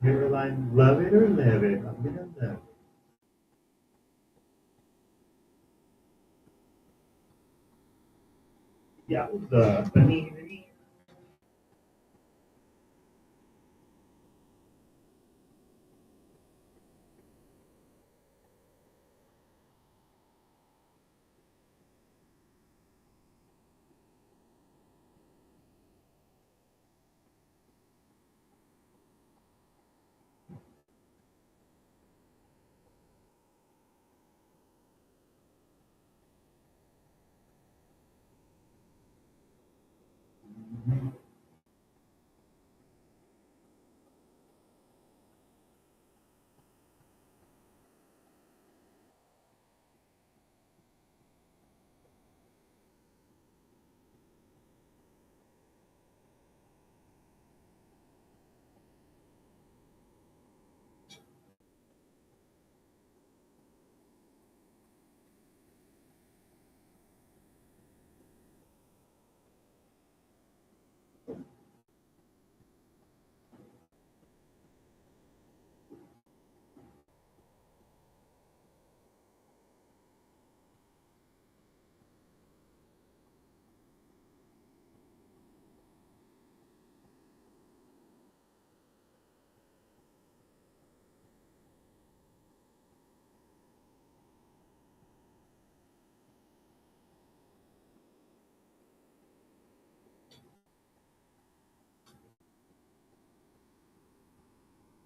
Caroline, love it or live it. I'm gonna love it. Yowza. Panini.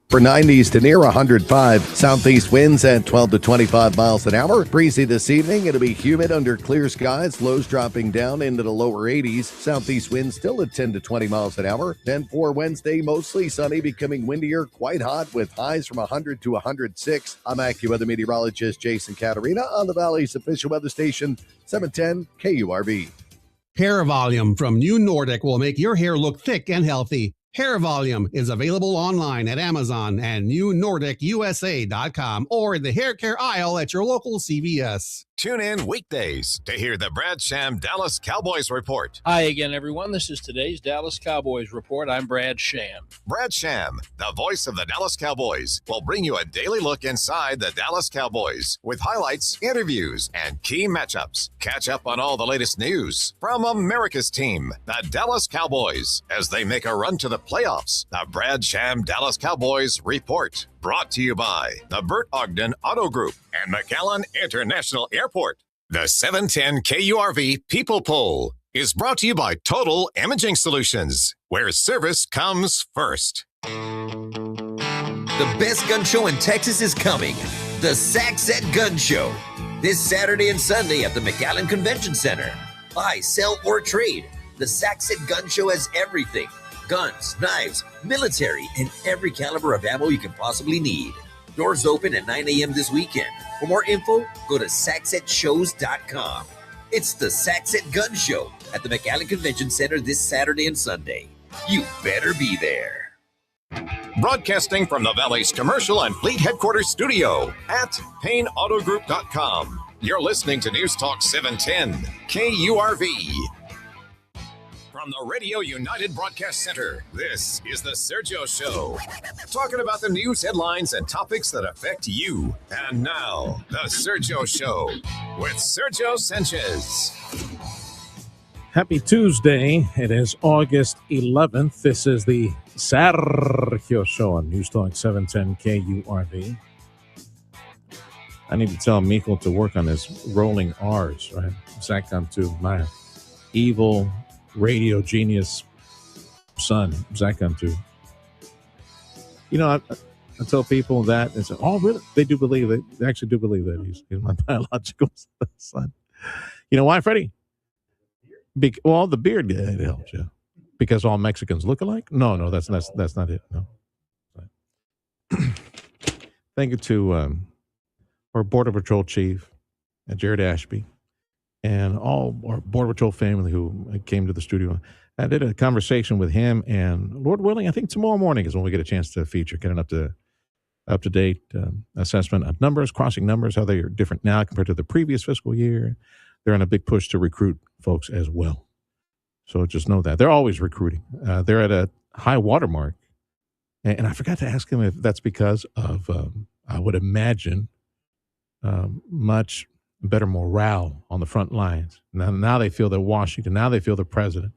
For 90s to near 105. Southeast winds at 12 to 25 miles an hour. Breezy this evening. It'll be humid under clear skies. Lows dropping down into the lower 80s. Southeast winds still at 10 to 20 miles an hour. Then for Wednesday, mostly sunny, becoming windier, quite hot with highs from 100 to 106. I'm AccuWeather meteorologist Jason Caterina on the Valley's official weather station, 710 KURV. Hair volume from New Nordic will make your hair look thick and healthy. Hair Volume is available online at Amazon and newnordicusa.com or in the hair care aisle at your local CVS. Tune in weekdays to hear the Brad Sham Dallas Cowboys Report. Hi again, everyone. This is today's Dallas Cowboys Report. I'm Brad Sham. Brad Sham, the voice of the Dallas Cowboys, will bring you a daily look inside the Dallas Cowboys with highlights, interviews, and key matchups. Catch up on all the latest news from America's team, the Dallas Cowboys, as they make a run to the playoffs. The Brad Sham Dallas Cowboys Report. Brought to you by the Burt Ogden Auto Group and McAllen International Airport. The 710 KURV People Poll is brought to you by Total Imaging Solutions, where service comes first. The best gun show in Texas is coming. The Saxet Gun Show. This Saturday and Sunday at the McAllen Convention Center. Buy, sell, or trade. The Saxet Gun Show has everything. Guns, knives, military, and every caliber of ammo you can possibly need. Doors open at 9 a.m. this weekend. For more info, go to saxetshows.com. It's the Saxet Gun Show at the McAllen Convention Center this Saturday and Sunday. You better be there. Broadcasting from the Valley's commercial and fleet headquarters studio at PayneAutoGroup.com. You're listening to News Talk 710 KURV. From the Radio United Broadcast Center, this is the Sergio Show. Talking about the news headlines and topics that affect you. And now, the Sergio Show with Sergio Sanchez. Happy Tuesday. It is August 11th. This is the Sergio Show on News Talk 710 KURV. I need to tell Mikkel to work on his rolling R's, right? Zach to my evil radio genius son, Zach to. You know, I tell people that and say, oh, really? They do believe it. They actually do believe that he's my biological son. You know why, Freddie? Well, the beard it helps you. Because all Mexicans look alike? No, that's not it. No. Thank you to our Border Patrol chief, Jared Ashby, and all our Border Patrol family who came to the studio. I did a conversation with him, and Lord willing, I think tomorrow morning is when we get a chance to feature, get an up-to-date assessment of numbers, crossing numbers, how they are different now compared to the previous fiscal year. They're on a big push to recruit folks as well. So just know that. They're always recruiting. They're at a high watermark, And I forgot to ask him if that's because of, I would imagine, much better morale on the front lines. Now they feel that Washington, now they feel the president.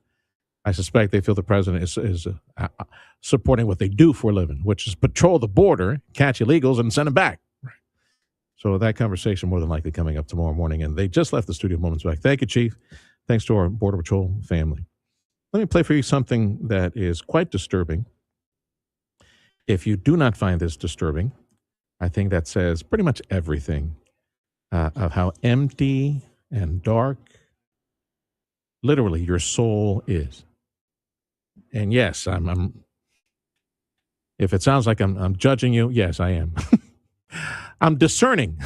I suspect they feel the president is supporting what they do for a living, which is patrol the border, catch illegals, and send them back. So that conversation more than likely coming up tomorrow morning. And they just left the studio moments back. Thank you, Chief. Thanks to our Border Patrol family. Let me play for you something that is quite disturbing. If you do not find this disturbing, I think that says pretty much everything of how empty and dark literally your soul is. And yes, I'm if it sounds like I'm judging you, yes, I am. I'm discerning.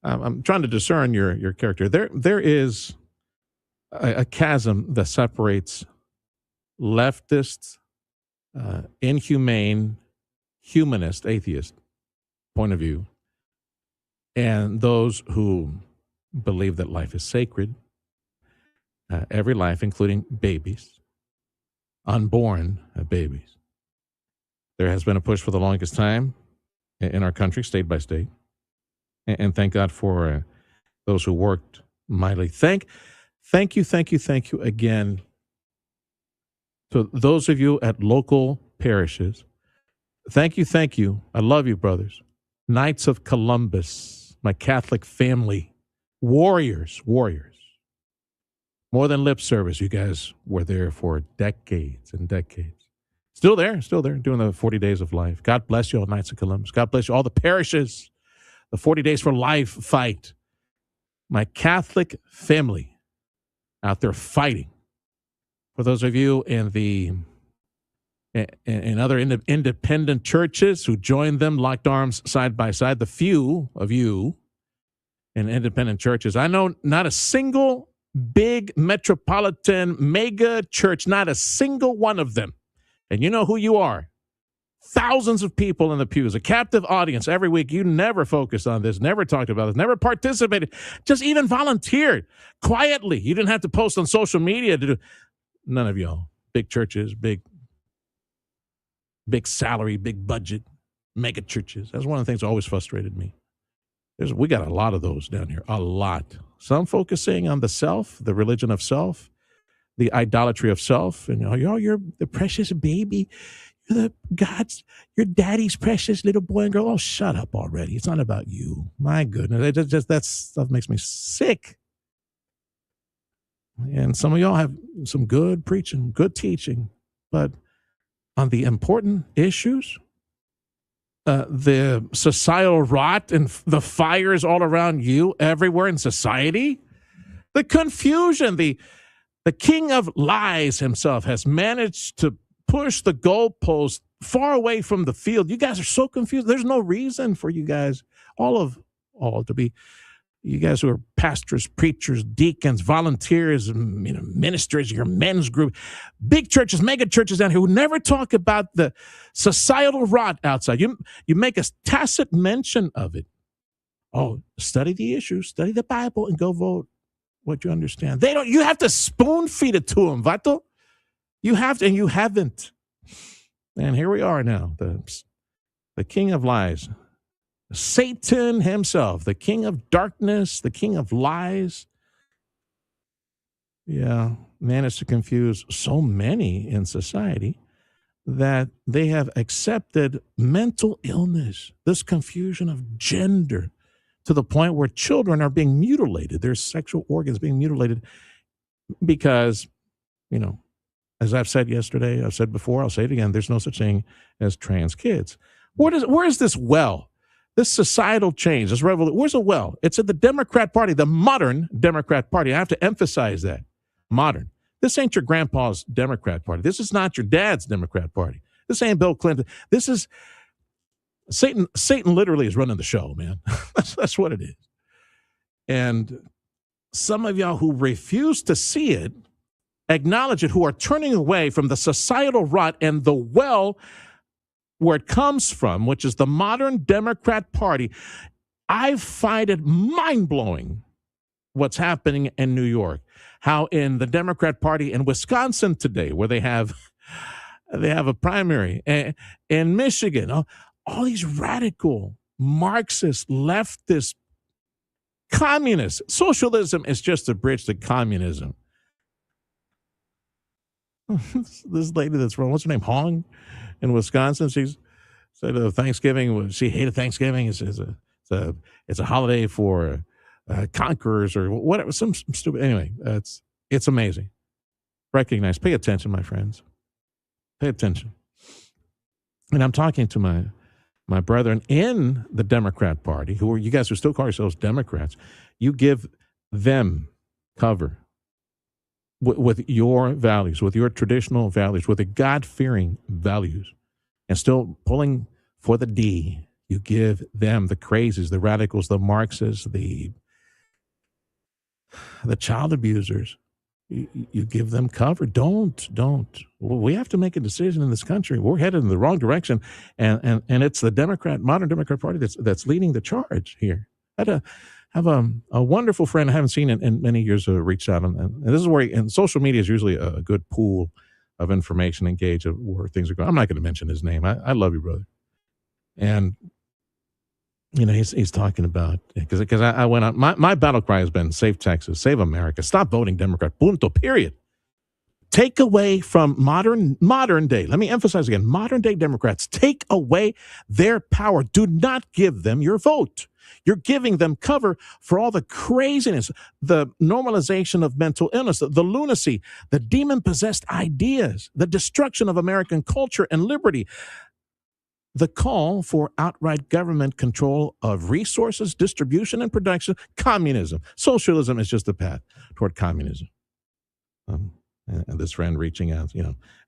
I'm trying to discern your character. There is a chasm that separates leftist, inhumane, humanist, atheist point of view and those who believe that life is sacred. Every life, including babies, unborn babies. There has been a push for the longest time in our country, state by state. And thank God for those who worked mightily. Thank you again to those of you at local parishes. Thank you. I love you, brothers. Knights of Columbus, my Catholic family, warriors. More than lip service, you guys were there for decades and decades. Still there, doing the 40 days of life. God bless you all, Knights of Columbus. God bless you, all the parishes, the 40 Days for Life fight. My Catholic family out there fighting. For those of you in other independent churches who joined them, locked arms side by side, the few of you in independent churches, I know not a single big metropolitan mega church, not a single one of them. And you know who you are. Thousands of people in the pews, a captive audience every week. You never focused on this, never talked about this, never participated, just even volunteered quietly. You didn't have to post on social media to do. None of y'all. Big churches, big salary, big budget, mega churches. That's one of the things that always frustrated me. We got a lot of those down here, a lot. Some focusing on the self, the religion of self, the idolatry of self. And you're the precious baby. You're your daddy's precious little boy and girl. Oh, shut up already. It's not about you. My goodness. That stuff makes me sick. And some of y'all have some good preaching, good teaching. But on the important issues, the societal rot and the fires all around you, everywhere in society, the confusion, the king of lies himself has managed to push the goalpost far away from the field. You guys are so confused. There's no reason for you guys, all to be, you guys who are pastors, preachers, deacons, volunteers, ministers, your men's group, big churches, mega churches down here who never talk about the societal rot outside. You make a tacit mention of it. Oh, study the issues, study the Bible, and go vote what you understand. You have to spoon feed it to them, Vato. You have to, and you haven't. And here we are now, the king of lies. Satan himself, the king of darkness, the king of lies. Yeah, managed to confuse so many in society that they have accepted mental illness, this confusion of gender, to the point where children are being mutilated, their sexual organs being mutilated because, as I've said yesterday, I've said before, I'll say it again, there's no such thing as trans kids. Where is this well? This societal change, this revolution, where's the well? It's at the Democrat Party, the modern Democrat Party. I have to emphasize that. Modern. This ain't your grandpa's Democrat Party. This is not your dad's Democrat Party. This ain't Bill Clinton. This is Satan. Satan literally is running the show, man. That's what it is. And some of y'all who refuse to see it, acknowledge it, who are turning away from the societal rot and the well where it comes from, which is the modern Democrat Party. I find it mind-blowing what's happening in New York. How in the Democrat Party in Wisconsin today, where they have They have a primary in Michigan. All these radical Marxist, leftist, communists. Socialism is just a bridge to communism. This lady that's from, what's her name, Hong in Wisconsin, she said Thanksgiving, she hated Thanksgiving. It's a holiday for conquerors or whatever, some stupid. Anyway, it's amazing. Recognize, pay attention, my friends. Pay attention. And I'm talking to my brethren in the Democrat Party, who are you guys who still call yourselves Democrats. You give them cover with your values, with your traditional values, with the God-fearing values, and still pulling for the D. You give them, the crazies, the radicals, the Marxists, the child abusers. You give them cover. Don't. We have to make a decision in this country. We're headed in the wrong direction, and it's the modern Democrat Party that's leading the charge here. I have a wonderful friend I haven't seen in many years reached out, and this is where and social media is usually a good pool of information and gauge of where things are going. I'm not going to mention his name. I love you, brother. And he's talking about, because I went on, my battle cry has been save Texas, save America, stop voting Democrat, punto, period. Take away from modern day, let me emphasize again, modern day Democrats, take away their power. Do not give them your vote. You're giving them cover for all the craziness, the normalization of mental illness, the lunacy, the demon-possessed ideas, the destruction of American culture and liberty. The call for outright government control of resources, distribution, and production, communism. Socialism is just a path toward communism. And this friend reaching out,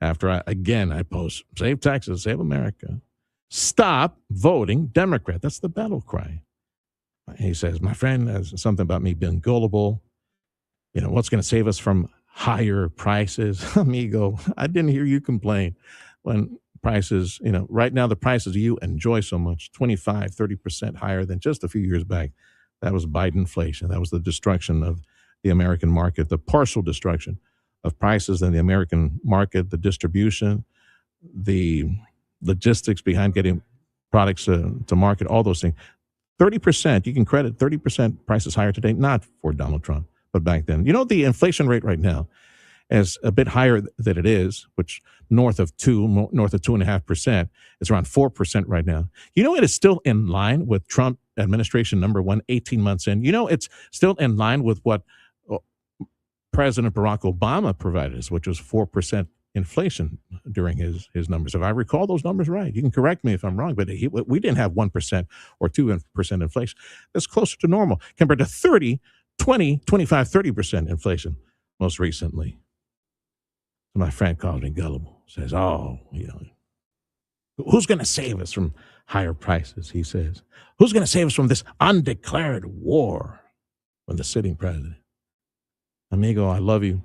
after I post, save Texas, save America. Stop voting Democrat. That's the battle cry. He says, my friend has something about me being gullible. What's going to save us from higher prices? Amigo, I didn't hear you complain when prices, right now the prices you enjoy so much, 25, 30% higher than just a few years back. That was Biden inflation. That was the destruction of the American market, the partial destruction of prices in the American market, the distribution, the logistics behind getting products to market, all those things. 30%, you can credit 30% prices higher today, not for Donald Trump, but back then. The inflation rate right now is a bit higher than it is, which north of 2.5%. It's around 4% right now. It is still in line with Trump administration number 1, 18 months in. It's still in line with what President Barack Obama provided us, which was 4% inflation during his numbers. If I recall those numbers right, you can correct me if I'm wrong, but we didn't have 1% or 2% inflation. That's closer to normal compared to 30, 20, 25, 30% inflation most recently. My friend calls me gullible, says, who's going to save us from higher prices, he says. Who's going to save us from this undeclared war from the sitting president? Amigo, I love you.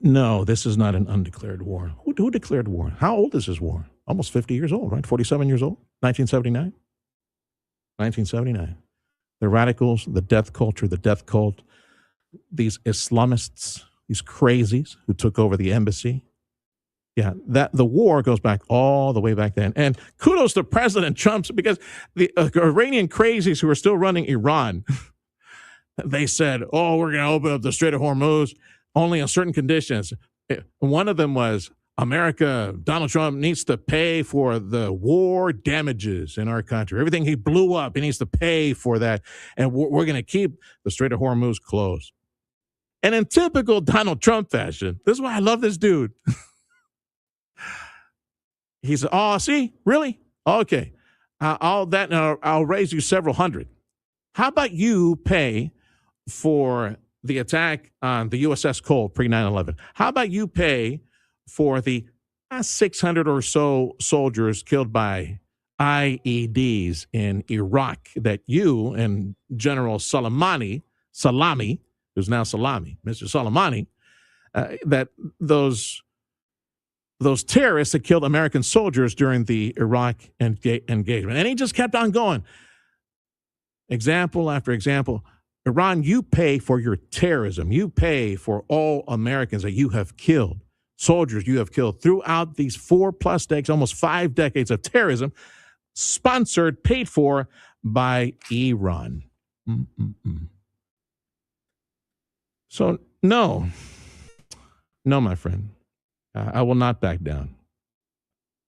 No, this is not an undeclared war. Who declared war? How old is this war? Almost 50 years old, right? 47 years old? 1979? 1979. The radicals, the death culture, the death cult, these Islamists, these crazies who took over the embassy. Yeah, the war goes back all the way back then. And kudos to President Trump, because the Iranian crazies who are still running Iran, they said, we're going to open up the Strait of Hormuz only on certain conditions. One of them was Donald Trump needs to pay for the war damages in our country. Everything he blew up, he needs to pay for that. And we're going to keep the Strait of Hormuz closed. And in typical Donald Trump fashion, this is why I love this dude. He said, see, really? Okay. I'll raise you several hundred. How about you pay for the attack on the USS Cole pre 9/11? How about you pay for the 600 or so soldiers killed by IEDs in Iraq that you and General Salami, who's now Salami, Mr. Soleimani, that those terrorists that killed American soldiers during the Iraq engagement. And he just kept on going. Example after example. Iran, you pay for your terrorism. You pay for all Americans that you have killed. soldiers you have killed throughout these 4+ decades, almost 5 decades of terrorism, sponsored, paid for by Iran. So, no, my friend, I will not back down.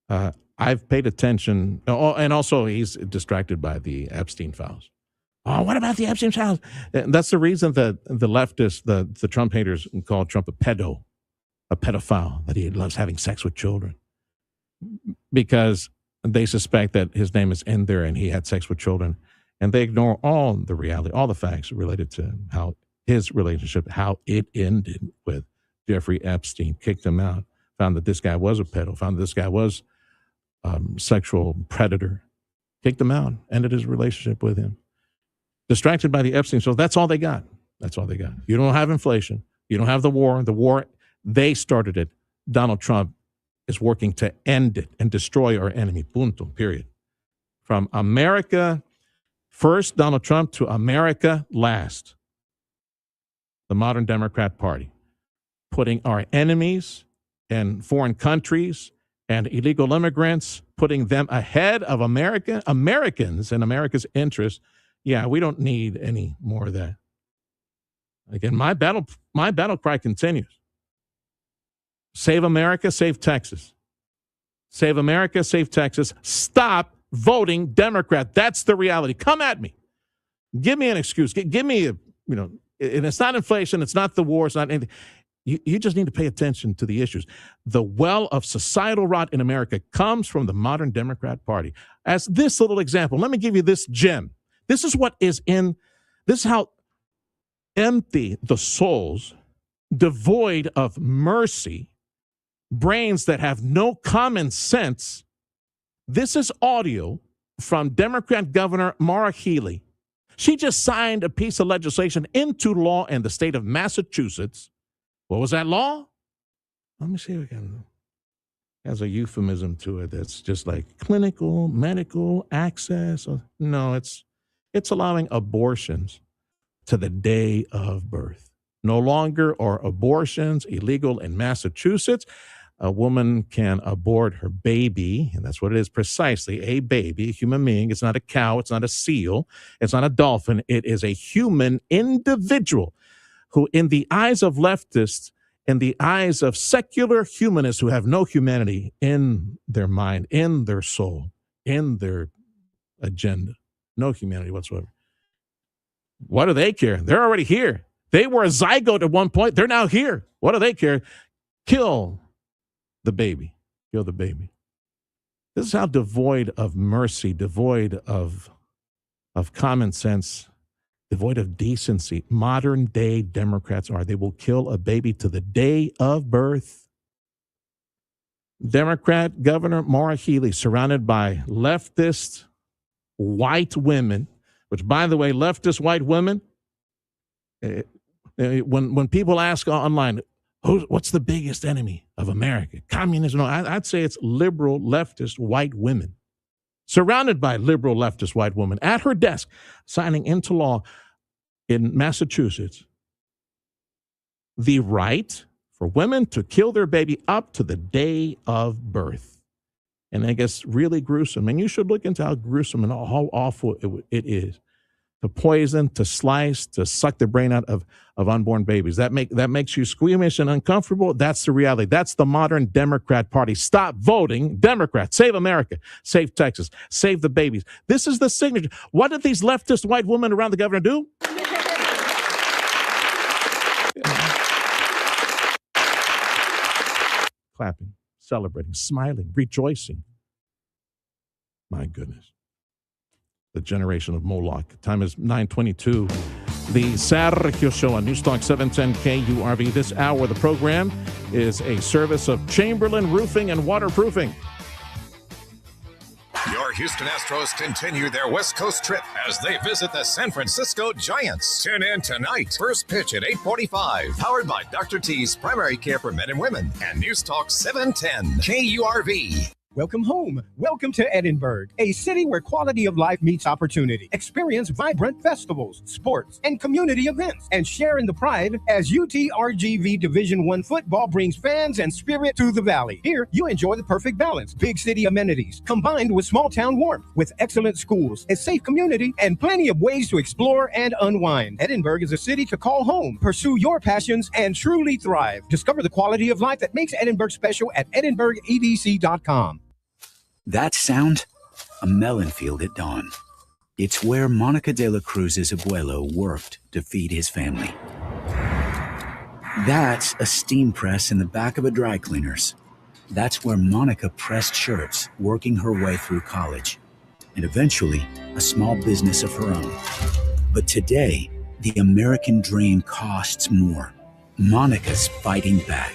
I've paid attention. Oh, and also, he's distracted by the Epstein files. Oh, what about the Epstein files? That's the reason that the leftists, the Trump haters, call Trump a pedophile, that he loves having sex with children. Because they suspect that his name is in there and he had sex with children. And they ignore all the reality, all the facts related to how his relationship, how it ended with Jeffrey Epstein, kicked him out, found that this guy was a pedo, found that this guy was sexual predator, kicked him out, ended his relationship with him. Distracted by the Epstein. So that's all they got. That's all they got. You don't have inflation. You don't have the war. The war, they started it. Donald Trump is working to end it and destroy our enemy. Punto. Period. From America first, Donald Trump, to America last. The modern Democrat Party. Putting our enemies and foreign countries and illegal immigrants, putting them ahead of Americans and America's interests. Yeah, we don't need any more of that. Again, my battle cry continues. Save America, save Texas. Save America, save Texas. Stop voting Democrat. That's the reality. Come at me. Give me an excuse. Give me and it's not inflation. It's not the war. It's not anything. You just need to pay attention to the issues. The well of societal rot in America comes from the modern Democrat Party. As this little example, let me give you this gem. This is how empty the souls, devoid of mercy, brains that have no common sense. This is audio from Democrat Governor Maura Healey. She just signed a piece of legislation into law in the state of Massachusetts. What was that law? Let me see if I can. It has a euphemism to it that's just like clinical, medical access. No, it's allowing abortions to the day of birth. No longer are abortions illegal in Massachusetts. A woman can abort her baby, and that's what it is precisely, a baby, a human being. It's not a cow. It's not a seal. It's not a dolphin. It is a human individual who, in the eyes of leftists, in the eyes of secular humanists who have no humanity in their mind, in their soul, in their agenda, no humanity whatsoever. What do they care? They're already here. They were a zygote at one point. They're now here. What do they care? Kill the baby. Kill the baby. This is how devoid of mercy, devoid of common sense, devoid of decency modern day Democrats are. They will kill a baby to the day of birth. Democrat Governor Maura Healey, surrounded by leftist white women, which, by the way, leftist white women, when people ask online, what's the biggest enemy of America? Communism? No, I'd say it's liberal leftist white women. Surrounded by liberal leftist white women at her desk, signing into law in Massachusetts the right for women to kill their baby up to the day of birth. And I guess really gruesome. And you should look into how gruesome and how awful it is to poison, to slice, to suck the brain out of unborn babies. That makes you squeamish and uncomfortable. That's the reality. That's the modern Democrat Party. Stop voting Democrat. Save America. Save Texas. Save the babies. This is the signature. What did these leftist white women around the governor do? Clapping, celebrating, smiling, rejoicing. My goodness. The generation of Moloch. Time is 9:22. The Sergio Show on Newstalk 710 KURV. This hour of the program is a service of Chamberlain Roofing and Waterproofing. Your Houston Astros continue their West Coast trip as they visit the San Francisco Giants. Tune in tonight. First pitch at 8:45. Powered by Dr. T's Primary Care for Men and Women and Newstalk 710 KURV. Welcome home. Welcome to Edinburgh, a city where quality of life meets opportunity. Experience vibrant festivals, sports, and community events, and share in the pride as UTRGV Division I football brings fans and spirit to the valley. Here, you enjoy the perfect balance. Big city amenities, combined with small town warmth, with excellent schools, a safe community, and plenty of ways to explore and unwind. Edinburgh is a city to call home. Pursue your passions and truly thrive. Discover the quality of life that makes Edinburgh special at edinburghedc.com. That sound? A melon field at dawn. It's where Monica de la Cruz's abuelo worked to feed his family. That's a steam press in the back of a dry cleaner's. That's where Monica pressed shirts, working her way through college, and eventually a small business of her own. But today, the American dream costs more. Monica's fighting back.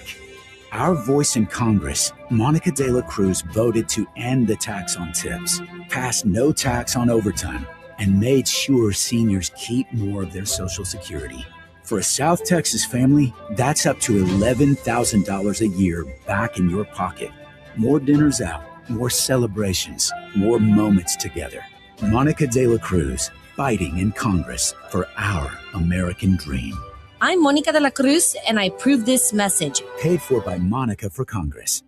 Our voice in Congress, Monica de la Cruz voted to end the tax on tips, passed no tax on overtime, and made sure seniors keep more of their Social Security. For a South Texas family, that's up to $11,000 a year back in your pocket. More dinners out, more celebrations, more moments together. Monica de la Cruz, fighting in Congress for our American dream. I'm Monica de la Cruz, and I approve this message. Paid for by Monica for Congress.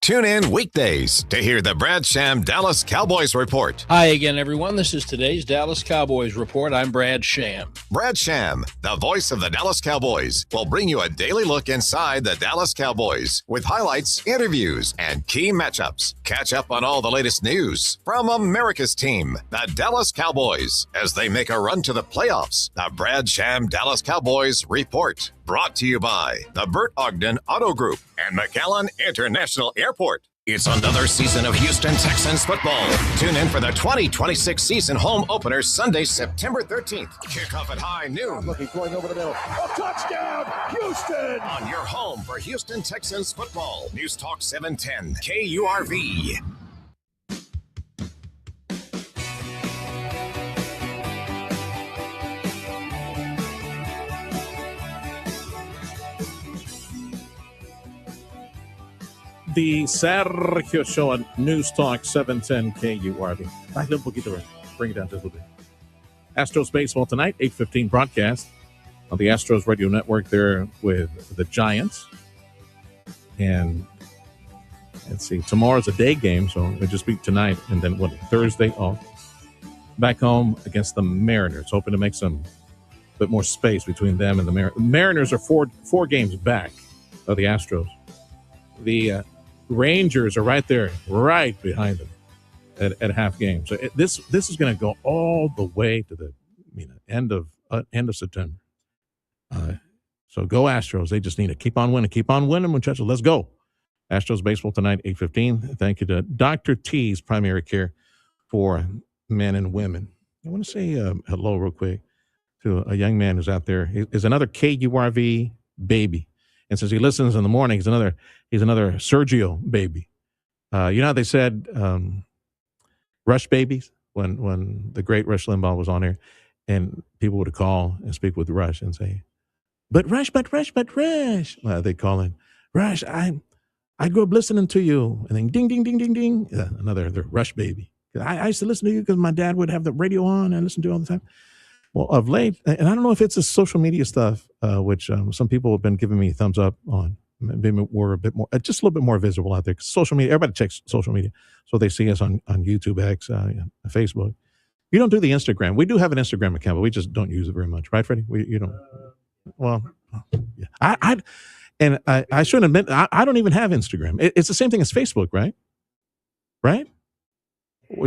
Tune in weekdays to hear the Brad Sham Dallas Cowboys Report. Hi again, everyone. This is today's Dallas Cowboys Report. I'm Brad Sham. Brad Sham, the voice of the Dallas Cowboys, will bring you a daily look inside the Dallas Cowboys with highlights, interviews, and key matchups. Catch up on all the latest news from America's team, the Dallas Cowboys, as they make a run to the playoffs. The Brad Sham Dallas Cowboys Report. Brought to you by the Burt Ogden Auto Group and McAllen International Airport. It's another season of Houston Texans football. Tune in for the 2026 season home opener Sunday, September 13th. Kickoff at high noon. Looking, throwing over the middle. A touchdown, Houston! On your home for Houston Texans football. News Talk 710 KURV. The Sergio Show on News Talk 710 KURV. Bájale un poquito, bring it down just a little bit. Astros baseball tonight, 8:15 broadcast on the Astros radio network there with the Giants. And let's see, tomorrow's a day game, so it'll just be tonight. And then Thursday off. Back home against the Mariners, hoping to make some bit more space between them and the Mariners. The Mariners are four games back of the Astros. The Rangers are right there, right behind them at half game. So this is going to go all the way to the end of September. So go Astros. They just need to keep on winning, muchachos. Let's go. Astros baseball tonight, 8:15. Thank you to Dr. T's Primary Care for Men and Women. I want to say hello real quick to a young man who's out there. He's another KURV baby. And since he listens in the morning, he's another Sergio baby. You know how they said Rush babies when the great Rush Limbaugh was on here, and people would call and speak with Rush and say, but Rush. They call in, Rush, I grew up listening to you. And then ding, ding, ding, ding, ding. The Rush baby. I used to listen to you because my dad would have the radio on and listen to it all the time. Well, of late, and I don't know if it's the social media stuff, which some people have been giving me thumbs up on. Maybe we're a bit more, just a little bit more visible out there. 'Cause social media, everybody checks social media, so they see us on YouTube, X, Facebook. You don't do the Instagram. We do have an Instagram account, but we just don't use it very much, right, Freddie? You don't. Well, yeah. I shouldn't admit I don't even have Instagram. It's the same thing as Facebook, right? Right?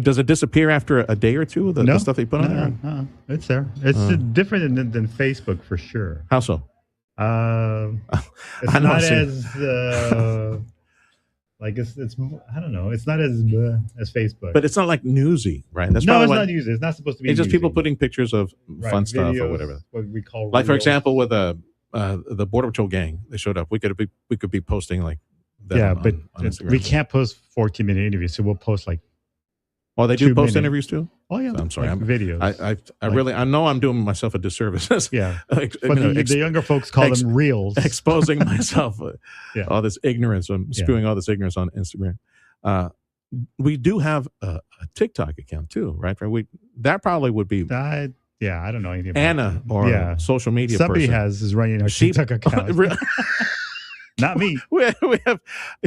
Does it disappear after a day or two? The stuff they put on there? No, it's there. It's different than Facebook for sure. How so? It's not as like it's I don't know. It's not as Facebook. But it's not like newsy, right? That's no, it's not newsy. It's not supposed to be. It's just newsy. people putting pictures of fun stuff or whatever. What we call like, for reels. example, with the Border Patrol gang, they showed up. We could be posting like that. Yeah, on but Instagram. we can't post 14-minute interviews, so we'll post like Oh, they do Too post many. interviews too? Oh yeah, I'm sorry. like videos. I know I'm doing myself a disservice. Yeah, but the younger folks call them reels. Exposing myself, Yeah. all this ignorance. I'm spewing all this ignorance on Instagram. We do have a TikTok account too, right? That probably would be I don't know anything about Anna that. or a social media Somebody person. is running our TikTok account. Not me. we have.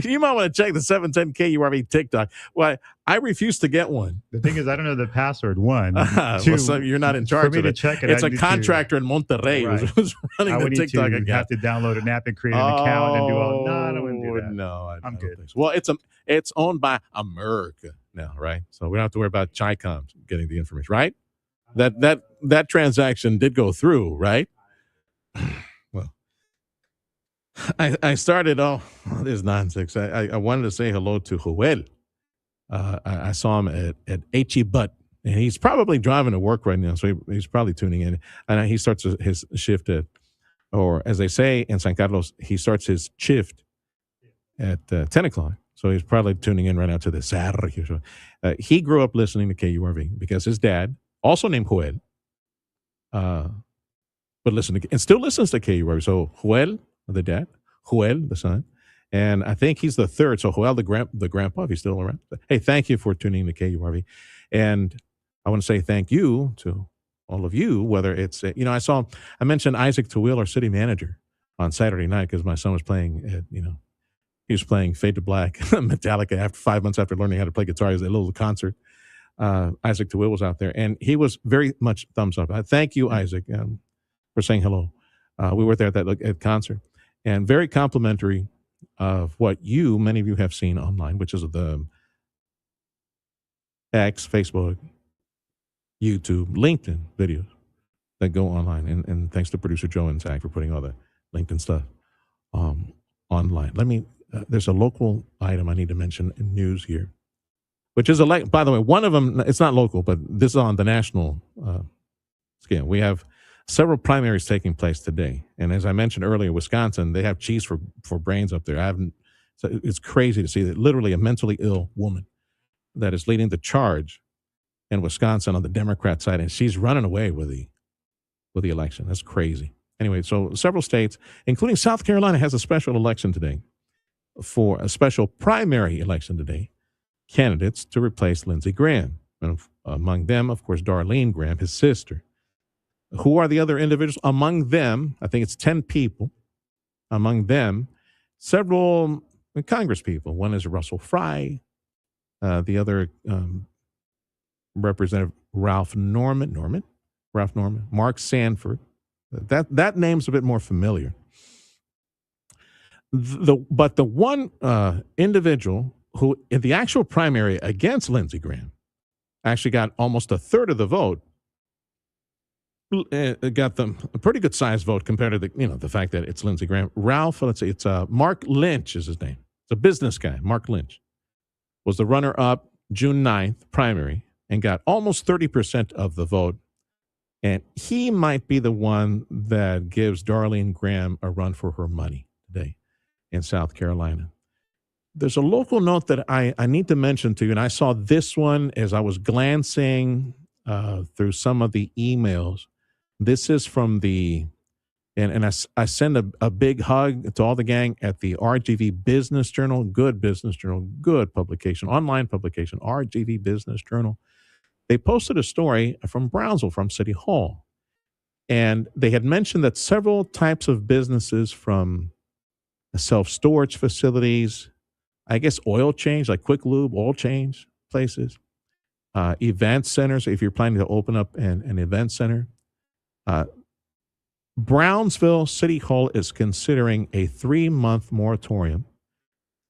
You might want to check the 710 KURV TikTok. Why I refuse to get one. The thing is, I don't know the password. One, two, well, so you're not in charge for me of to it. check it. It's I a need contractor in Monterrey Right. who's running I the would need TikTok to account. have to download an app and create an account and do all. No, I don't want to do that. No, I'm good. So. Well, it's owned by America now, right? So we don't have to worry about Chicom getting the information, right? That transaction did go through, right? Well, I started off this nonsense. I wanted to say hello to Joel. I saw him at H.E. Butt, and he's probably driving to work right now, so he's probably tuning in. And he starts his shift or as they say in San Carlos, he starts his shift at 10 o'clock. So he's probably tuning in right now to the Sergio Show. He grew up listening to KURV because his dad, also named Joel, but and still listens to KURV. So Joel, the dad, Joel, the son, and I think he's the third. So Joel, the grandpa, if he's still around. Hey, thank you for tuning in to KURV. And I want to say thank you to all of you, whether it's, I mentioned Isaac Tawil, our city manager, on Saturday night because my son was playing he was playing Fade to Black, Metallica, after 5 months after learning how to play guitar. It was a little concert. Isaac Tawil was out there, and he was very much thumbs up. Thank you, Isaac, for saying hello. We were there at that concert, and very complimentary of what many of you have seen online, which is the X, Facebook, YouTube, LinkedIn videos that go online. And thanks to producer Joe and Zach for putting all the LinkedIn stuff online. There's a local item I need to mention in news here, which is by the way, one of them, it's not local, but this is on the national scale. We have several primaries taking place today. And as I mentioned earlier, Wisconsin, they have cheese for brains up there. So it's crazy to see that literally a mentally ill woman that is leading the charge in Wisconsin on the Democrat side, and she's running away with the election. That's crazy. Anyway, so several states, including South Carolina, has a special election today, for a special primary election today, candidates to replace Lindsey Graham. And among them, of course, Darlene Graham, his sister. Who are the other individuals? Among them, I think it's 10 people. Among them, several Congress people. One is Russell Fry. The other, Representative Ralph Norman, Mark Sanford. That name's a bit more familiar. But the one individual who, in the actual primary against Lindsey Graham, actually got almost a third of the vote, got a pretty good sized vote compared to the fact that it's Lindsey Graham. It's Mark Lynch is his name. It's a business guy. Mark Lynch was the runner-up June 9th primary and got almost 30% of the vote. And he might be the one that gives Darlene Graham a run for her money today in South Carolina. There's a local note that I need to mention to you, and I saw this one as I was glancing through some of the emails. This is from I send a big hug to all the gang at the RGV Business Journal, good business journal, good publication, online publication, RGV Business Journal. They posted a story from Brownsville, from City Hall, and they had mentioned that several types of businesses, from self-storage facilities, I guess oil change, like Quick Lube, oil change places, event centers, if you're planning to open up an event center. Brownsville City Hall is considering a 3-month moratorium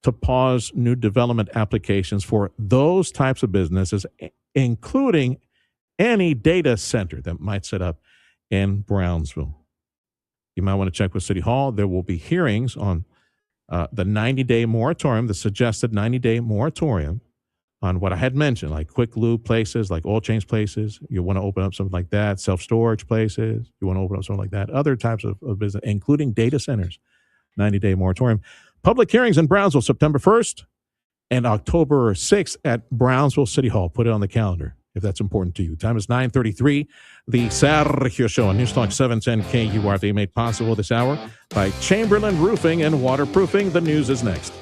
to pause new development applications for those types of businesses, including any data center that might set up in Brownsville. You might want to check with City Hall. There will be hearings on the 90-day moratorium, the suggested 90-day moratorium on what I had mentioned, like Quick Lube places, like oil change places. You want to open up something like that, self-storage places. You want to open up something like that, other types of business, including data centers, 90-day moratorium. Public hearings in Brownsville, September 1st and October 6th at Brownsville City Hall. Put it on the calendar if that's important to you. Time is 9:33. The Sergio Show on News Talk 710 KURV, made possible this hour by Chamberlain Roofing and Waterproofing. The news is next.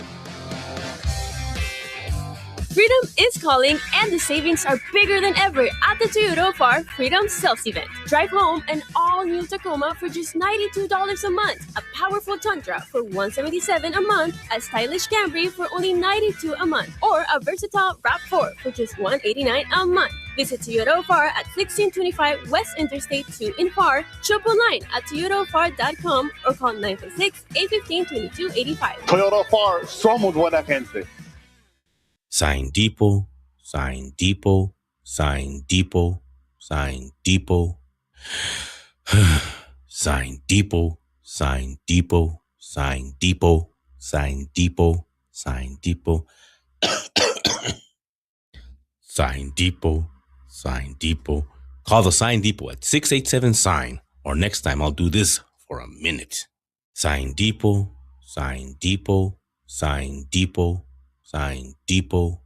Freedom is calling, and the savings are bigger than ever at the Toyota of our Freedom Sales Event. Drive home an all-new Tacoma for just $92 a month, a powerful Tundra for $177 a month, a stylish Camry for only $92 a month, or a versatile RAV4 for just $189 a month. Visit Toyota of our at 1625 West Interstate 2 in FAR, shop online at toyotaofar.com or call 956-815-2285. Toyota FAR, somos buena gente. Sign Depot, Sign Depot, Sign Depot, Sign Depot. Sign Depot, Sign Depot, Sign Depot, Sign Depot, Sign Depot. Sign Depot, Sign Depot. Call the Sign Depot at 687-SIGN, or next time I'll do this for a minute. Sign Depot, Sign Depot, Sign Depot, Sign Depot.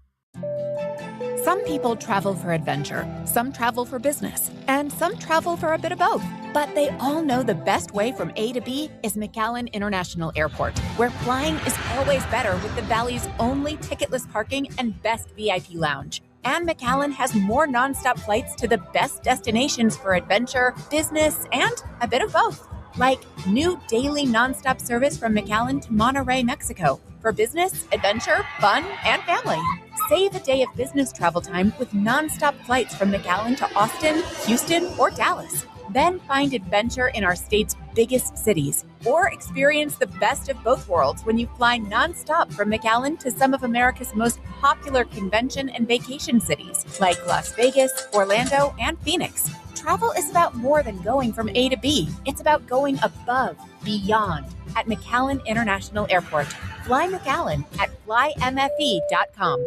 Some people travel for adventure, some travel for business, and some travel for a bit of both. But they all know the best way from A to B is McAllen International Airport, where flying is always better with the Valley's only ticketless parking and best VIP lounge. And McAllen has more nonstop flights to the best destinations for adventure, business, and a bit of both. Like new daily nonstop service from McAllen to Monterrey, Mexico, for business, adventure, fun, and family. Save a day of business travel time with nonstop flights from McAllen to Austin, Houston, or Dallas. Then find adventure in our state's biggest cities, or experience the best of both worlds when you fly nonstop from McAllen to some of America's most popular convention and vacation cities, like Las Vegas, Orlando, and Phoenix. Travel is about more than going from A to B. It's about going above, beyond, at McAllen International Airport. Fly McAllen at flymfe.com.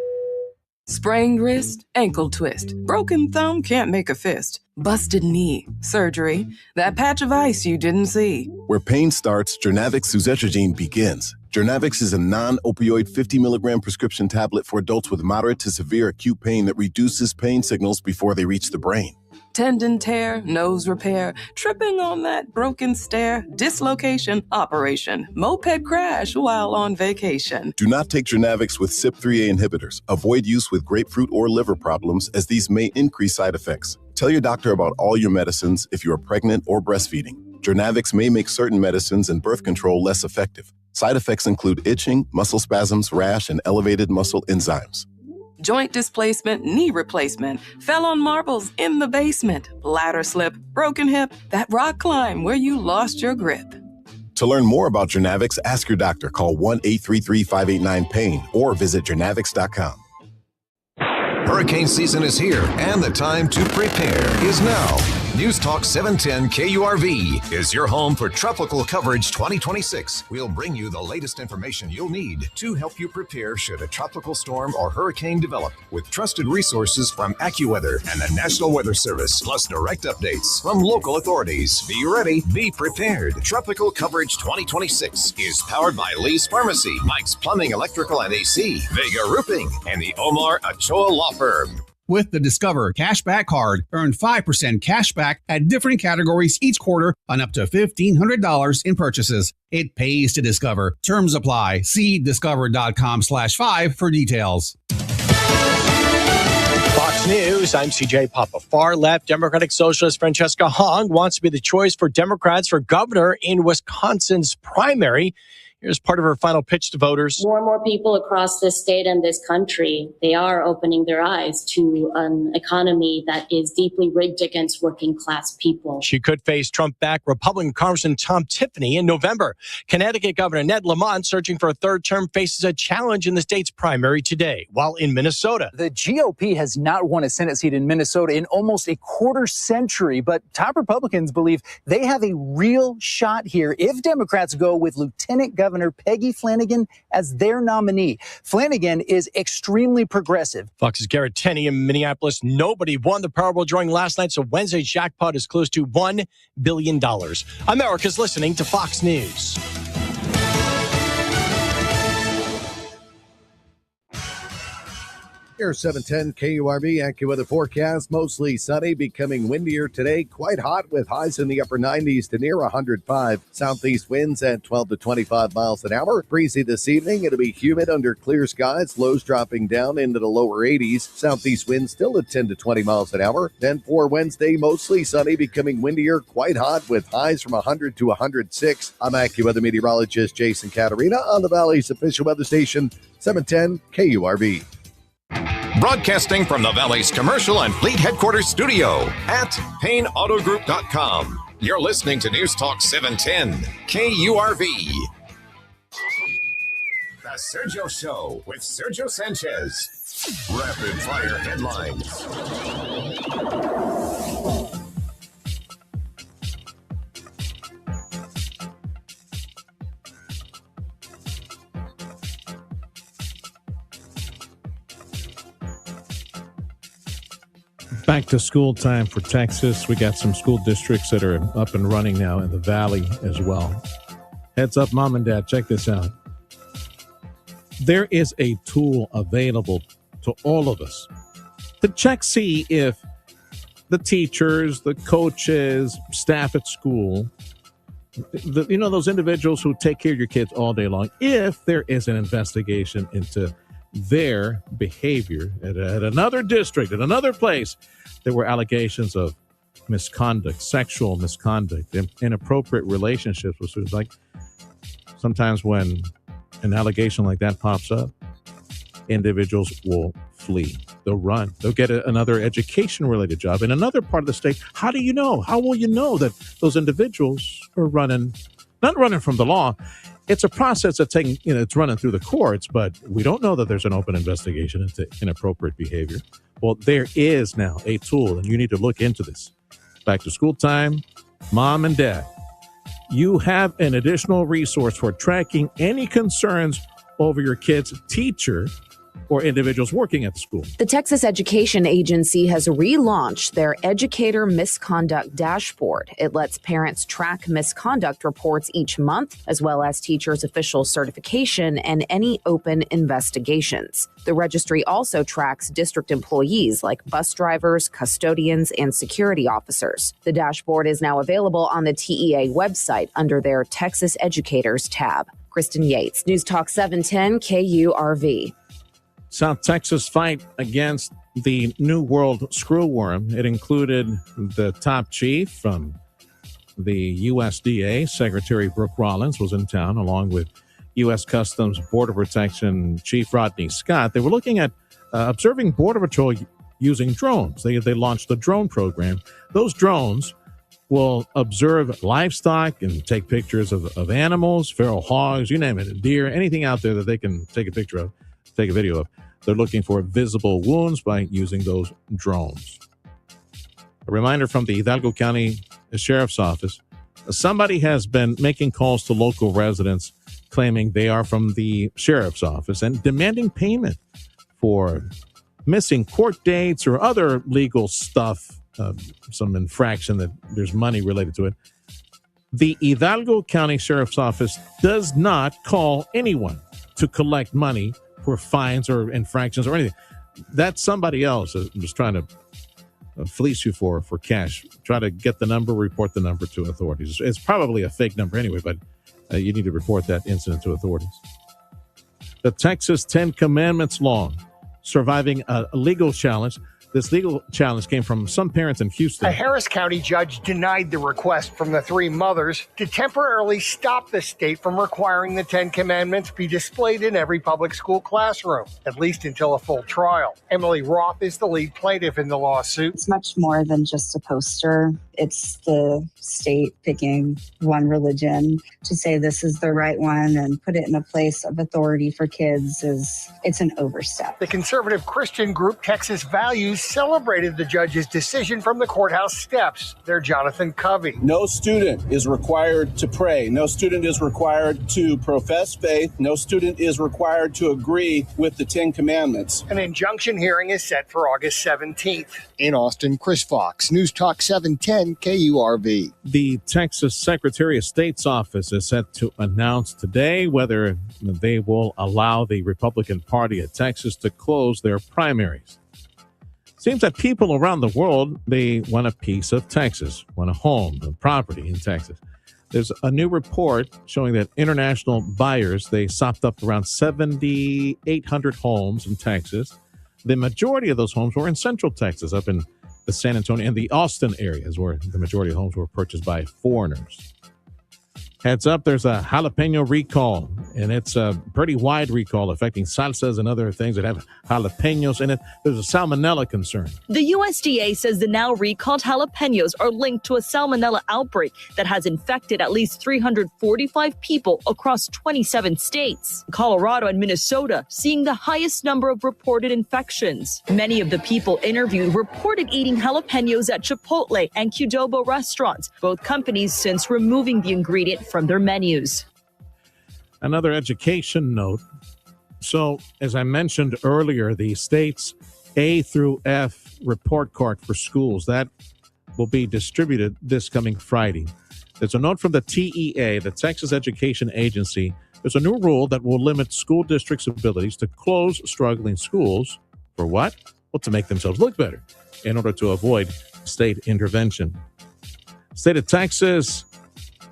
Sprained wrist, ankle twist, broken thumb, can't make a fist, busted knee, surgery, that patch of ice you didn't see. Where pain starts, Jernavix suzetrigine begins. Jernavix is a non-opioid 50 milligram prescription tablet for adults with moderate to severe acute pain that reduces pain signals before they reach the brain. Tendon tear, nose repair, tripping on that broken stair, dislocation, operation, moped crash while on vacation. Do not take Jernavix with CYP3A inhibitors. Avoid use with grapefruit or liver problems, as these may increase side effects. Tell your doctor about all your medicines if you are pregnant or breastfeeding. Jernavix may make certain medicines and birth control less effective. Side effects include itching, muscle spasms, rash, and elevated muscle enzymes. Joint displacement, knee replacement, fell on marbles in the basement, ladder slip, broken hip, that rock climb where you lost your grip. To learn more about Jernavix, ask your doctor. Call 1-833-589-PAIN or visit jernavix.com. Hurricane season is here, and the time to prepare is now. News Talk 710 KURV is your home for Tropical Coverage 2026. We'll bring you the latest information you'll need to help you prepare should a tropical storm or hurricane develop, with trusted resources from AccuWeather and the National Weather Service, plus direct updates from local authorities. Be ready, be prepared. Tropical Coverage 2026 is powered by Lee's Pharmacy, Mike's Plumbing, Electrical, and AC, Vega Roofing, and the Omar Ochoa Law Firm. With the Discover Cashback Card, earn 5% cash back at different categories each quarter on up to $1,500 in purchases. It pays to Discover. Terms apply. See discover.com/5 for details. Fox News, I'm CJ Papa. Far-left Democratic Socialist Francesca Hong wants to be the choice for Democrats for governor in Wisconsin's primary. Here's part of her final pitch to voters. More and more people across this state and this country, they are opening their eyes to an economy that is deeply rigged against working class people. She could face Trump-backed Republican Congressman Tom Tiffany in November. Connecticut Governor Ned Lamont, searching for a third term, faces a challenge in the state's primary today, while in Minnesota. The GOP has not won a Senate seat in Minnesota in almost a quarter century, but top Republicans believe they have a real shot here if Democrats go with Lieutenant Governor Peggy Flanagan as their nominee. Flanagan is extremely progressive. Fox's Garrett Tenney in Minneapolis. Nobody won the Powerball drawing last night, so Wednesday's jackpot is close to $1 billion. America's listening to Fox News. Here's 710 KURV AccuWeather forecast. Mostly sunny, becoming windier today. Quite hot with highs in the upper 90s to near 105. Southeast winds at 12 to 25 miles an hour. Breezy this evening. It'll be humid under clear skies. Lows dropping down into the lower 80s. Southeast winds still at 10 to 20 miles an hour. Then for Wednesday, mostly sunny, becoming windier. Quite hot with highs from 100 to 106. I'm AccuWeather meteorologist Jason Caterina on the Valley's official weather station, 710 KURV. Broadcasting from the Valley's commercial and fleet headquarters studio at PayneAutoGroup.com. You're listening to News Talk 710 KURV. The Sergio Show with Sergio Sanchez. Rapid fire headlines. Back to school time for Texas. We got some school districts that are up and running now in the Valley as well. Heads up, Mom and Dad, check this out. There is a tool available to all of us to see if the teachers, the coaches, staff at school, those individuals who take care of your kids all day long, if there is an investigation into their behavior at another district, at another place. There were allegations of misconduct, sexual misconduct, inappropriate relationships with students. Like sometimes when an allegation like that pops up, individuals will flee. They'll run. They'll get another education-related job in another part of the state. How do you know? How will you know that those individuals are not running from the law? It's a process that's taking, it's running through the courts, but we don't know that there's an open investigation into inappropriate behavior. Well, there is now a tool, and you need to look into this. Back to school time, Mom and Dad, you have an additional resource for tracking any concerns over your kid's teacher or individuals working at the school. The Texas Education Agency has relaunched their Educator Misconduct Dashboard. It lets parents track misconduct reports each month, as well as teachers' official certification and any open investigations. The registry also tracks district employees like bus drivers, custodians, and security officers. The dashboard is now available on the TEA website under their Texas Educators tab. Kristen Yates, News Talk 710 KURV. South Texas fight against the New World screwworm. It included the top chief from the USDA, Secretary Brooke Rollins, was in town, along with U.S. Customs Border Protection Chief Rodney Scott. They were looking at observing Border Patrol using drones. They launched a drone program. Those drones will observe livestock and take pictures of animals, feral hogs, you name it, deer, anything out there that they can take a picture of, take a video of. They're looking for visible wounds by using those drones. A reminder from the Hidalgo County Sheriff's Office. Somebody has been making calls to local residents claiming they are from the Sheriff's Office and demanding payment for missing court dates or other legal stuff, some infraction that there's money related to it. The Hidalgo County Sheriff's Office does not call anyone to collect money for fines or infractions or anything. That's somebody else just trying to fleece you for cash. Try to get the number, report the number to authorities. It's probably a fake number anyway, but you need to report that incident to authorities. The Texas 10 Commandments law surviving a legal challenge. This legal challenge came from some parents in Houston. A Harris County judge denied the request from the three mothers to temporarily stop the state from requiring the 10 Commandments be displayed in every public school classroom, at least until a full trial. Emily Roth is the lead plaintiff in the lawsuit. It's much more than just a poster. It's the state picking one religion to say this is the right one and put it in a place of authority for kids. It's an overstep. The conservative Christian group Texas Values celebrated the judge's decision from the courthouse steps. They're Jonathan Covey. No student is required to pray. No student is required to profess faith. No student is required to agree with the Ten Commandments. An injunction hearing is set for August 17th. In Austin, Chris Fox, News Talk 710 KURV. The Texas Secretary of State's office is set to announce today whether they will allow the Republican Party of Texas to close their primaries. Seems that people around the world, they want a piece of Texas, want a home, a property in Texas. There's a new report showing that international buyers, they sopped up around 7,800 homes in Texas. The majority of those homes were in Central Texas, up in the San Antonio and the Austin areas, where the majority of homes were purchased by foreigners. Heads up, there's a jalapeno recall, and it's a pretty wide recall affecting salsas and other things that have jalapenos in it. There's a salmonella concern. The USDA says the now recalled jalapenos are linked to a salmonella outbreak that has infected at least 345 people across 27 states. Colorado and Minnesota seeing the highest number of reported infections. Many of the people interviewed reported eating jalapenos at Chipotle and Qdoba restaurants, both companies since removing the ingredient from their menus. Another education note. So, as I mentioned earlier, the state's A through F report card for schools, that will be distributed this coming Friday. There's a note from the TEA, the Texas Education Agency. There's a new rule that will limit school districts' abilities to close struggling schools. For what? Well, to make themselves look better in order to avoid state intervention. State of Texas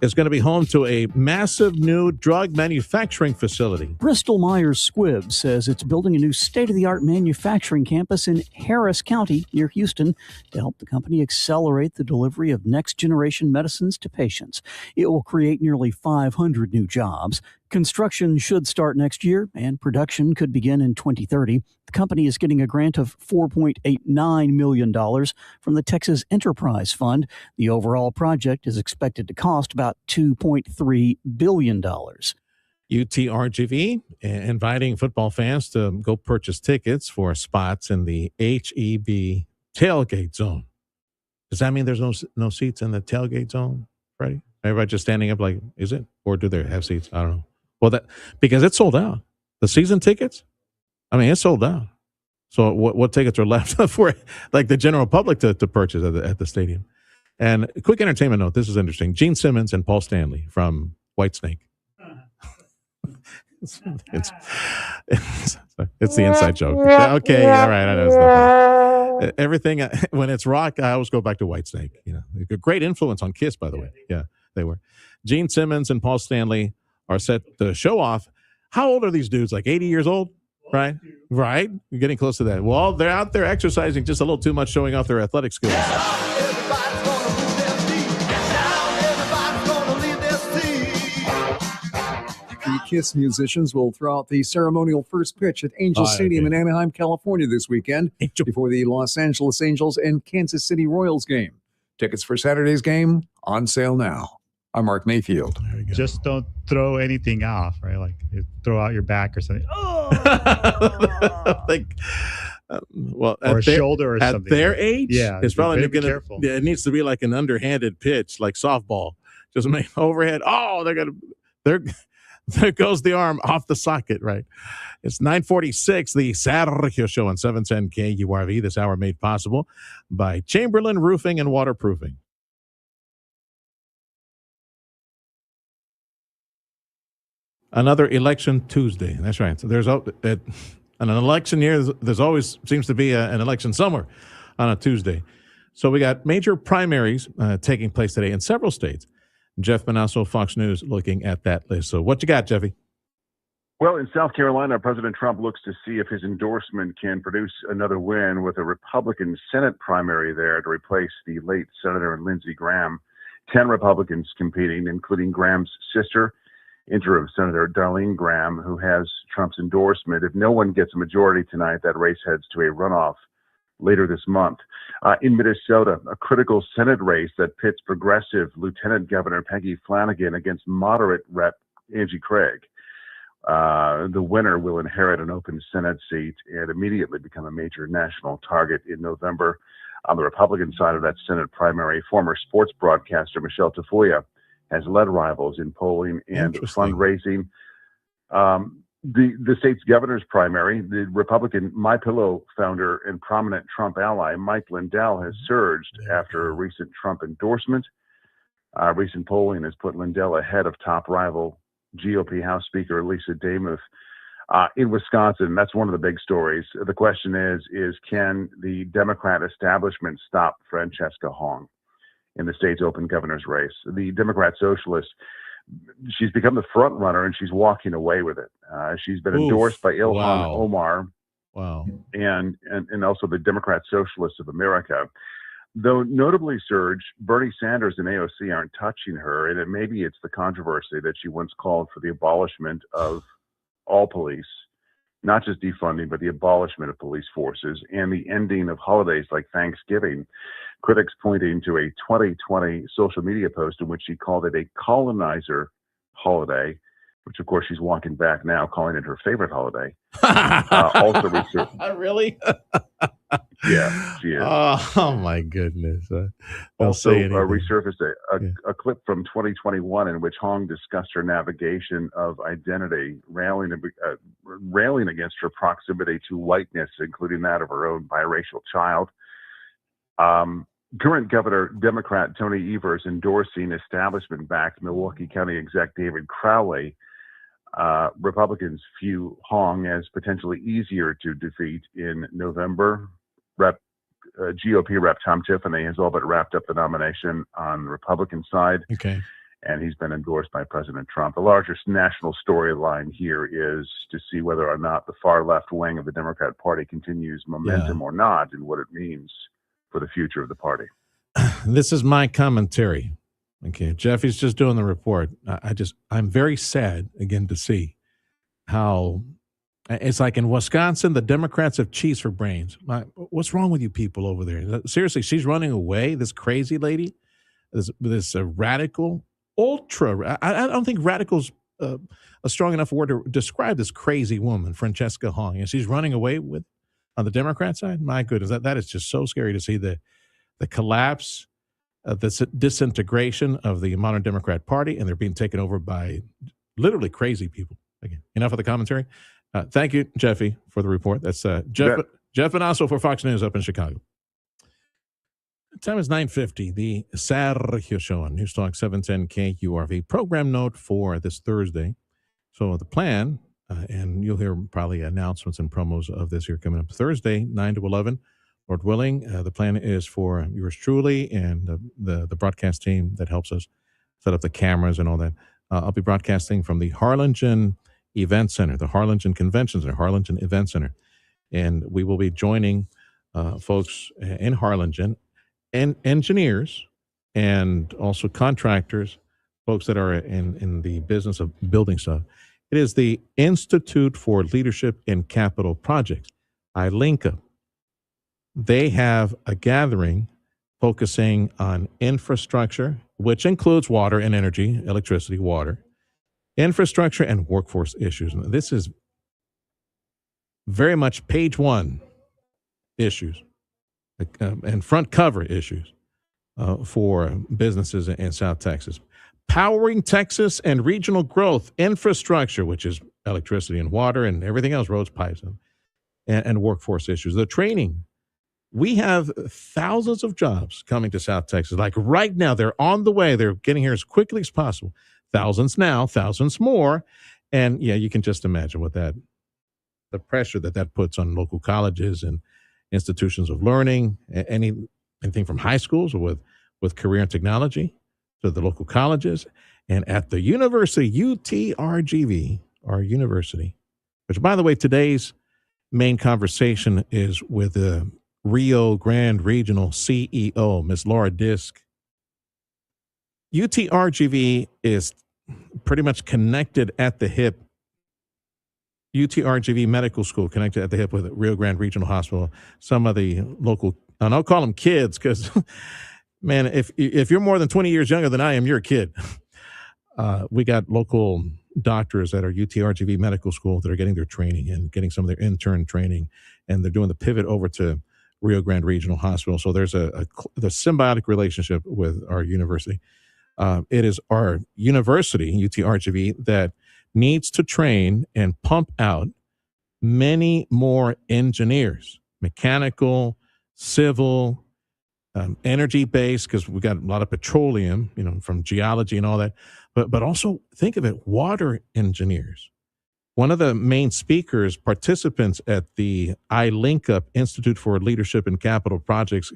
is going to be home to a massive new drug manufacturing facility. Bristol-Myers Squibb says it's building a new state-of-the-art manufacturing campus in Harris County near Houston to help the company accelerate the delivery of next-generation medicines to patients. It will create nearly 500 new jobs. Construction should start next year, and production could begin in 2030. The company is getting a grant of $4.89 million from the Texas Enterprise Fund. The overall project is expected to cost about $2.3 billion. UTRGV inviting football fans to go purchase tickets for spots in the HEB tailgate zone. Does that mean there's no seats in the tailgate zone, Freddie? Everybody just standing up like, is it? Or do they have seats? I don't know. Well, because it's sold out. The season tickets, I mean, it's sold out. So what tickets are left for like the general public to purchase at the stadium? And a quick entertainment note. This is interesting. Gene Simmons and Paul Stanley from Whitesnake. it's the inside joke. Okay, all right. I know. Everything, when it's rock, I always go back to Whitesnake. You know, a great influence on Kiss, by the way. Yeah, they were. Gene Simmons and Paul Stanley are set to show off. How old are these dudes? Like 80 years old? Right? Right? You're getting close to that. Well, they're out there exercising just a little too much, showing off their athletic skills. The Kiss musicians will throw out the ceremonial first pitch at Angel Stadium in Anaheim, California this weekend before the Los Angeles Angels and Kansas City Royals game. Tickets for Saturday's game on sale now. I'm Mark Mayfield. Just don't throw anything off, right? Like you throw out your back or something. Oh! Or a shoulder or something. At their age, yeah, it's probably going to. It needs to be like an underhanded pitch, like softball. Just make overhead. Oh, there goes the arm off the socket, right? It's 9:46, the Sergio Show on 710 KURV. This hour made possible by Chamberlain Roofing and Waterproofing. Another election Tuesday. That's right. So there's an election year. There's always seems to be an election somewhere on a Tuesday. So we got major primaries taking place today in several states. Jeff Manasso, Fox News, looking at that list. So what you got, Jeffy? Well, in South Carolina, President Trump looks to see if his endorsement can produce another win with a Republican Senate primary there to replace the late Senator Lindsey Graham. 10 Republicans competing, including Graham's sister, interim Senator Darlene Graham, who has Trump's endorsement. If no one gets a majority tonight, that race heads to a runoff later this month. In Minnesota, a critical Senate race that pits progressive Lieutenant Governor Peggy Flanagan against moderate Rep. Angie Craig. The winner will inherit an open Senate seat and immediately become a major national target in November. On the Republican side of that Senate primary, former sports broadcaster Michelle Tafoya has led rivals in polling and fundraising. The state's governor's primary, the Republican MyPillow founder and prominent Trump ally Mike Lindell has surged after a recent Trump endorsement. Recent polling has put Lindell ahead of top rival GOP House Speaker Lisa Demuth. In Wisconsin, that's one of the big stories. The question is can the Democrat establishment stop Francesca Hong in the state's open governor's race? The Democrat socialist, she's become the front runner and she's walking away with it. She's been endorsed by Ilhan Omar and also the Democrat Socialists of America. Though notably, Serge, Bernie Sanders and AOC aren't touching her, and maybe it's the controversy that she once called for the abolishment of all police, not just defunding, but the abolishment of police forces and the ending of holidays like Thanksgiving. Critics pointing to a 2020 social media post in which she called it a colonizer holiday, which of course she's walking back now, calling it her favorite holiday. Also Really? Yeah, she is. Oh my goodness. Also resurfaced a clip from 2021 in which Hong discussed her navigation of identity, railing against her proximity to whiteness, including that of her own biracial child. Current Governor Democrat Tony Evers endorsing establishment-backed Milwaukee County Exec David Crowley. Republicans view Hong as potentially easier to defeat in November. GOP Rep Tom Tiffany has all but wrapped up the nomination on the Republican side. Okay. And he's been endorsed by President Trump. The largest national storyline here is to see whether or not the far left wing of the Democrat Party continues momentum or not, and what it means for the future of the party. This is my commentary. Okay, Jeffy's just doing the report. I'm very sad again to see how it's like in Wisconsin, the Democrats have cheese for brains. What's wrong with you people over there? Seriously, she's running away, this crazy lady, this radical, ultra. I don't think radical's a strong enough word to describe this crazy woman, Francesca Hong. And she's running away with on the Democrat side. My goodness, that is just so scary to see the collapse, the disintegration of the modern Democrat Party, and they're being taken over by literally crazy people. Again, enough of the commentary. Thank you, Jeffy, for the report. That's Jeff Vanasso for Fox News up in Chicago. The time is 9:50. The Sergio Show on News Talk 710 KURV. Program note for this Thursday. So the plan, and you'll hear probably announcements and promos of this here coming up Thursday, 9 to 11. Lord willing, the plan is for yours truly and the broadcast team that helps us set up the cameras and all that. I'll be broadcasting from the Harlingen Event Center, the Harlingen Convention Center, Harlingen Event Center. And we will be joining folks in Harlingen and engineers and also contractors, folks that are in the business of building stuff. It is the Institute for Leadership in Capital Projects, ILINCA. They have a gathering focusing on infrastructure, which includes water and energy, electricity, water, infrastructure, and workforce issues. And this is very much page one issues and front cover issues for businesses in South Texas. Powering Texas and regional growth, infrastructure, which is electricity and water and everything else, roads, pipes, and workforce issues. The training. We have thousands of jobs coming to South Texas. Like right now, they're on the way. They're getting here as quickly as possible. Thousands now, thousands more. And yeah, you can just imagine what the pressure that puts on local colleges and institutions of learning, anything from high schools or with career and technology to the local colleges. And at the university, UTRGV, our university, which by the way, today's main conversation is with the Rio Grande Regional CEO, Ms. Laura Disk. UTRGV is pretty much connected at the hip. UTRGV Medical School connected at the hip with Rio Grande Regional Hospital. Some of the local, and I'll call them kids because, man, if you're more than 20 years younger than I am, you're a kid. We got local doctors that are UTRGV Medical School that are getting their training and getting some of their intern training, and they're doing the pivot over to Rio Grande Regional Hospital. So there's the symbiotic relationship with our university. It is our university, UTRGV, that needs to train and pump out many more engineers, mechanical, civil, energy-based, because we got a lot of petroleum, from geology and all that. But also think of it, water engineers. One of the main speakers, participants at the iLink Up Institute for Leadership and Capital Projects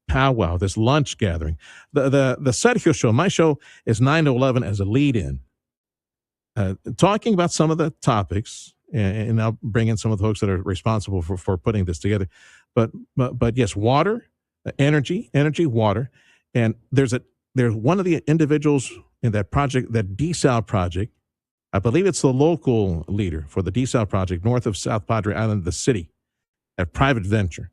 powwow, this lunch gathering. The Sergio Show, my show, is 9 to 11 as a lead-in, talking about some of the topics, and I'll bring in some of the folks that are responsible for putting this together. But yes, water, energy, water, and there's one of the individuals in that project, that desal project. I believe it's the local leader for the desal project north of South Padre Island, the city, a private venture.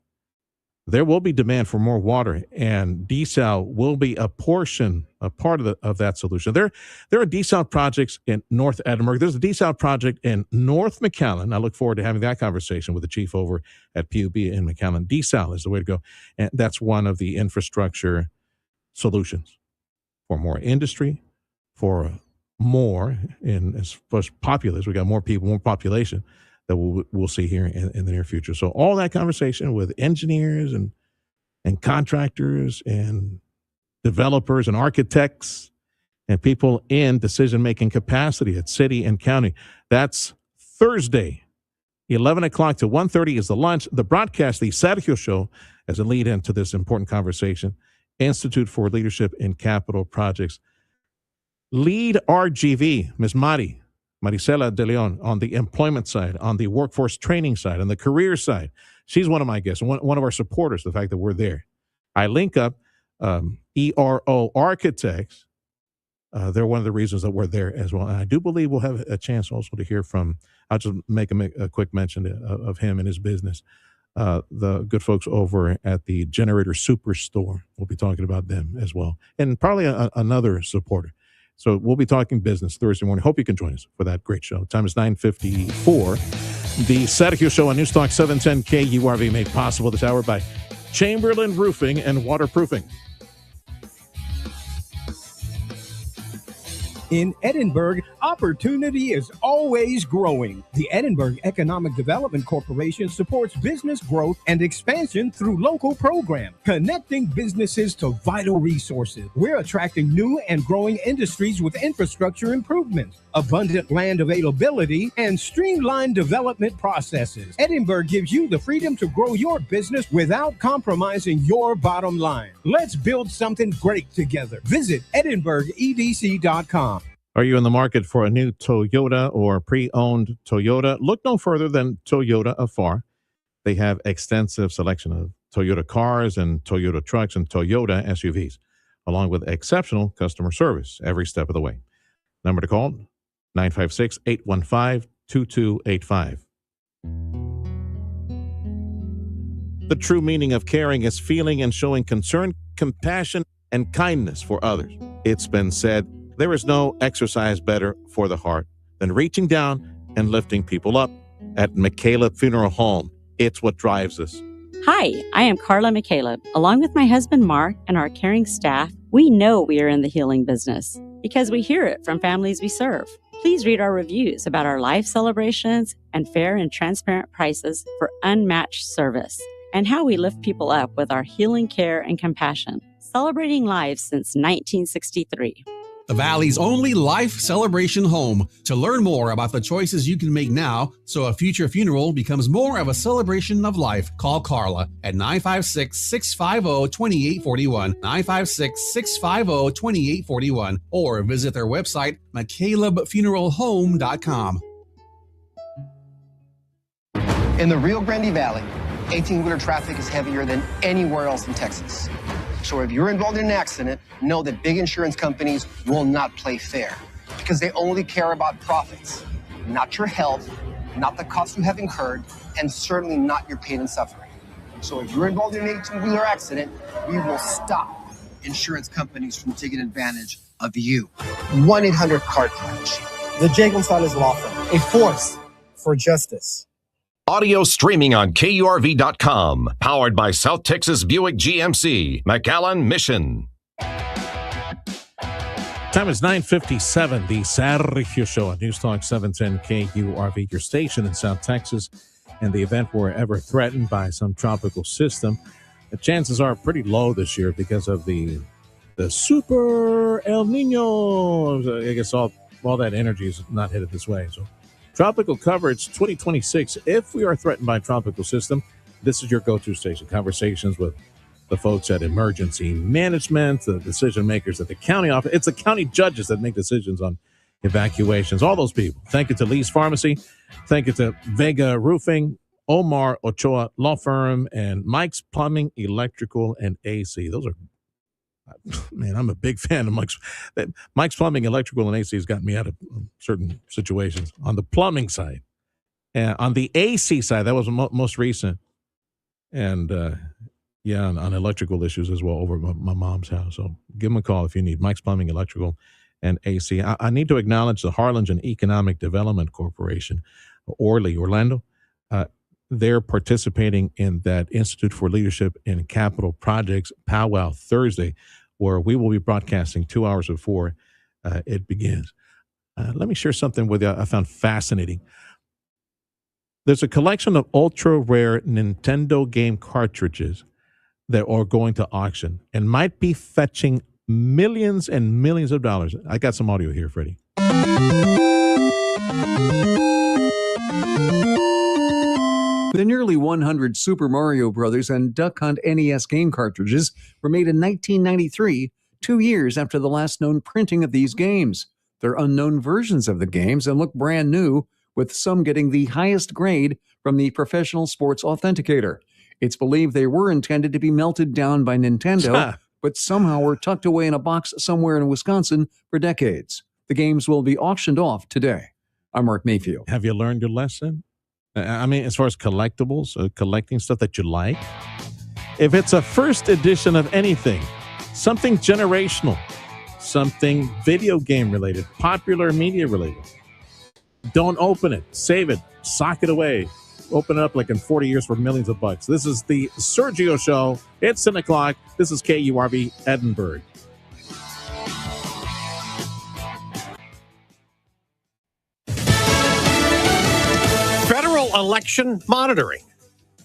There will be demand for more water, and desal will be a part of that solution. There are desal projects in North Edinburgh. There's a desal project in North McAllen. I look forward to having that conversation with the chief over at PUB in McAllen. Desal is the way to go, and that's one of the infrastructure solutions for more industry, for more as far as populace. We got more people, more population that we'll see here in the near future. So all that conversation with engineers and contractors and developers and architects and people in decision-making capacity at city and county. That's Thursday, 11 o'clock to 1:30 is the lunch. The broadcast, the Sergio Show, as a lead into this important conversation. Institute for Leadership in Capital Projects. Lead RGV, Ms. Maricela de Leon, on the employment side, on the workforce training side, on the career side. She's one of my guests, one of our supporters, the fact that we're there. I link up ERO Architects. They're one of the reasons that we're there as well. And I do believe we'll have a chance also to hear from, I'll just make a quick mention of him and his business. The good folks over at the Generator Superstore. We'll be talking about them as well. And probably another supporter. So we'll be talking business Thursday morning. Hope you can join us for that great show. Time is 9:54. The Sergio Show on Newstalk 710 KURV, made possible this hour by Chamberlain Roofing and Waterproofing. In Edinburgh, opportunity is always growing. The Edinburgh Economic Development Corporation supports business growth and expansion through local programs, connecting businesses to vital resources. We're attracting new and growing industries with infrastructure improvements, abundant land availability, and streamlined development processes. Edinburgh gives you the freedom to grow your business without compromising your bottom line. Let's build something great together. Visit EdinburghEDC.com. Are you in the market for a new Toyota or pre-owned Toyota? Look no further than Toyota Afar. They have extensive selection of Toyota cars and Toyota trucks and Toyota SUVs, along with exceptional customer service every step of the way. Number to call, 956-815-2285. The true meaning of caring is feeling and showing concern, compassion, and kindness for others. It's been said, there is no exercise better for the heart than reaching down and lifting people up. At McCaleb Funeral Home, it's what drives us. Hi, I am Carla McCaleb. Along with my husband Mark and our caring staff, we know we are in the healing business because we hear it from families we serve. Please read our reviews about our life celebrations and fair and transparent prices for unmatched service, and how we lift people up with our healing care and compassion, celebrating lives since 1963. The Valley's only life celebration home. To learn more about the choices you can make now so a future funeral becomes more of a celebration of life, call Carla at 956-650-2841, 956-650-2841, or visit their website, McCalebFuneralHome.com. In the Rio Grande Valley, 18-wheeler traffic is heavier than anywhere else in Texas. So if you're involved in an accident, know that big insurance companies will not play fair because they only care about profits, not your health, not the costs you have incurred, and certainly not your pain and suffering. So if you're involved in an 18-wheeler accident, we will stop insurance companies from taking advantage of you. 1-800-CAR-CRUNCH. The J. Gonzalez Law Firm, a force for justice. Audio streaming on KURV.com. Powered by South Texas Buick GMC, McAllen Mission. Time is 9:57. The Sergio Show on News Talk 710 KURV, your station in South Texas. In the event we're ever threatened by some tropical system, the chances are pretty low this year because of the super El Nino. I guess all that energy is not headed this way. So tropical coverage 2026. If we are threatened by a tropical system, this is your go-to station. Conversations with the folks at emergency management, the decision makers at the county office. It's the county judges that make decisions on evacuations, all those people. Thank you to Lee's Pharmacy. Thank you to Vega Roofing, Omar Ochoa Law Firm, and Mike's Plumbing, Electrical, and AC. Those are, man, I'm a big fan of Mike's Plumbing, Electrical, and AC has gotten me out of certain situations. On the plumbing side, and on the AC side, that was most recent. And on electrical issues as well over at my mom's house. So give them a call if you need Mike's Plumbing, Electrical, and AC. I need to acknowledge the Harlingen Economic Development Corporation, Orly, Orlando. They're participating in that Institute for Leadership in Capital Projects Powwow Thursday, where we will be broadcasting 2 hours before it begins. Let me share something with you I found fascinating. There's a collection of ultra-rare Nintendo game cartridges that are going to auction and might be fetching millions and millions of dollars. I got some audio here, Freddie. The nearly 100 Super Mario Bros. And Duck Hunt NES game cartridges were made in 1993, 2 years after the last known printing of these games. They're unknown versions of the games and look brand new, with some getting the highest grade from the Professional Sports Authenticator. It's believed they were intended to be melted down by Nintendo, but somehow were tucked away in a box somewhere in Wisconsin for decades. The games will be auctioned off today. I'm Mark Mayfield. Have you learned your lesson? I mean, as far as collectibles, collecting stuff that you like, if it's a first edition of anything, something generational, something video game related, popular media related, don't open it. Save it. Sock it away. Open it up like in 40 years for millions of bucks. This is the Sergio Show. It's 10 o'clock. This is KURV Edinburgh. Federal election monitoring.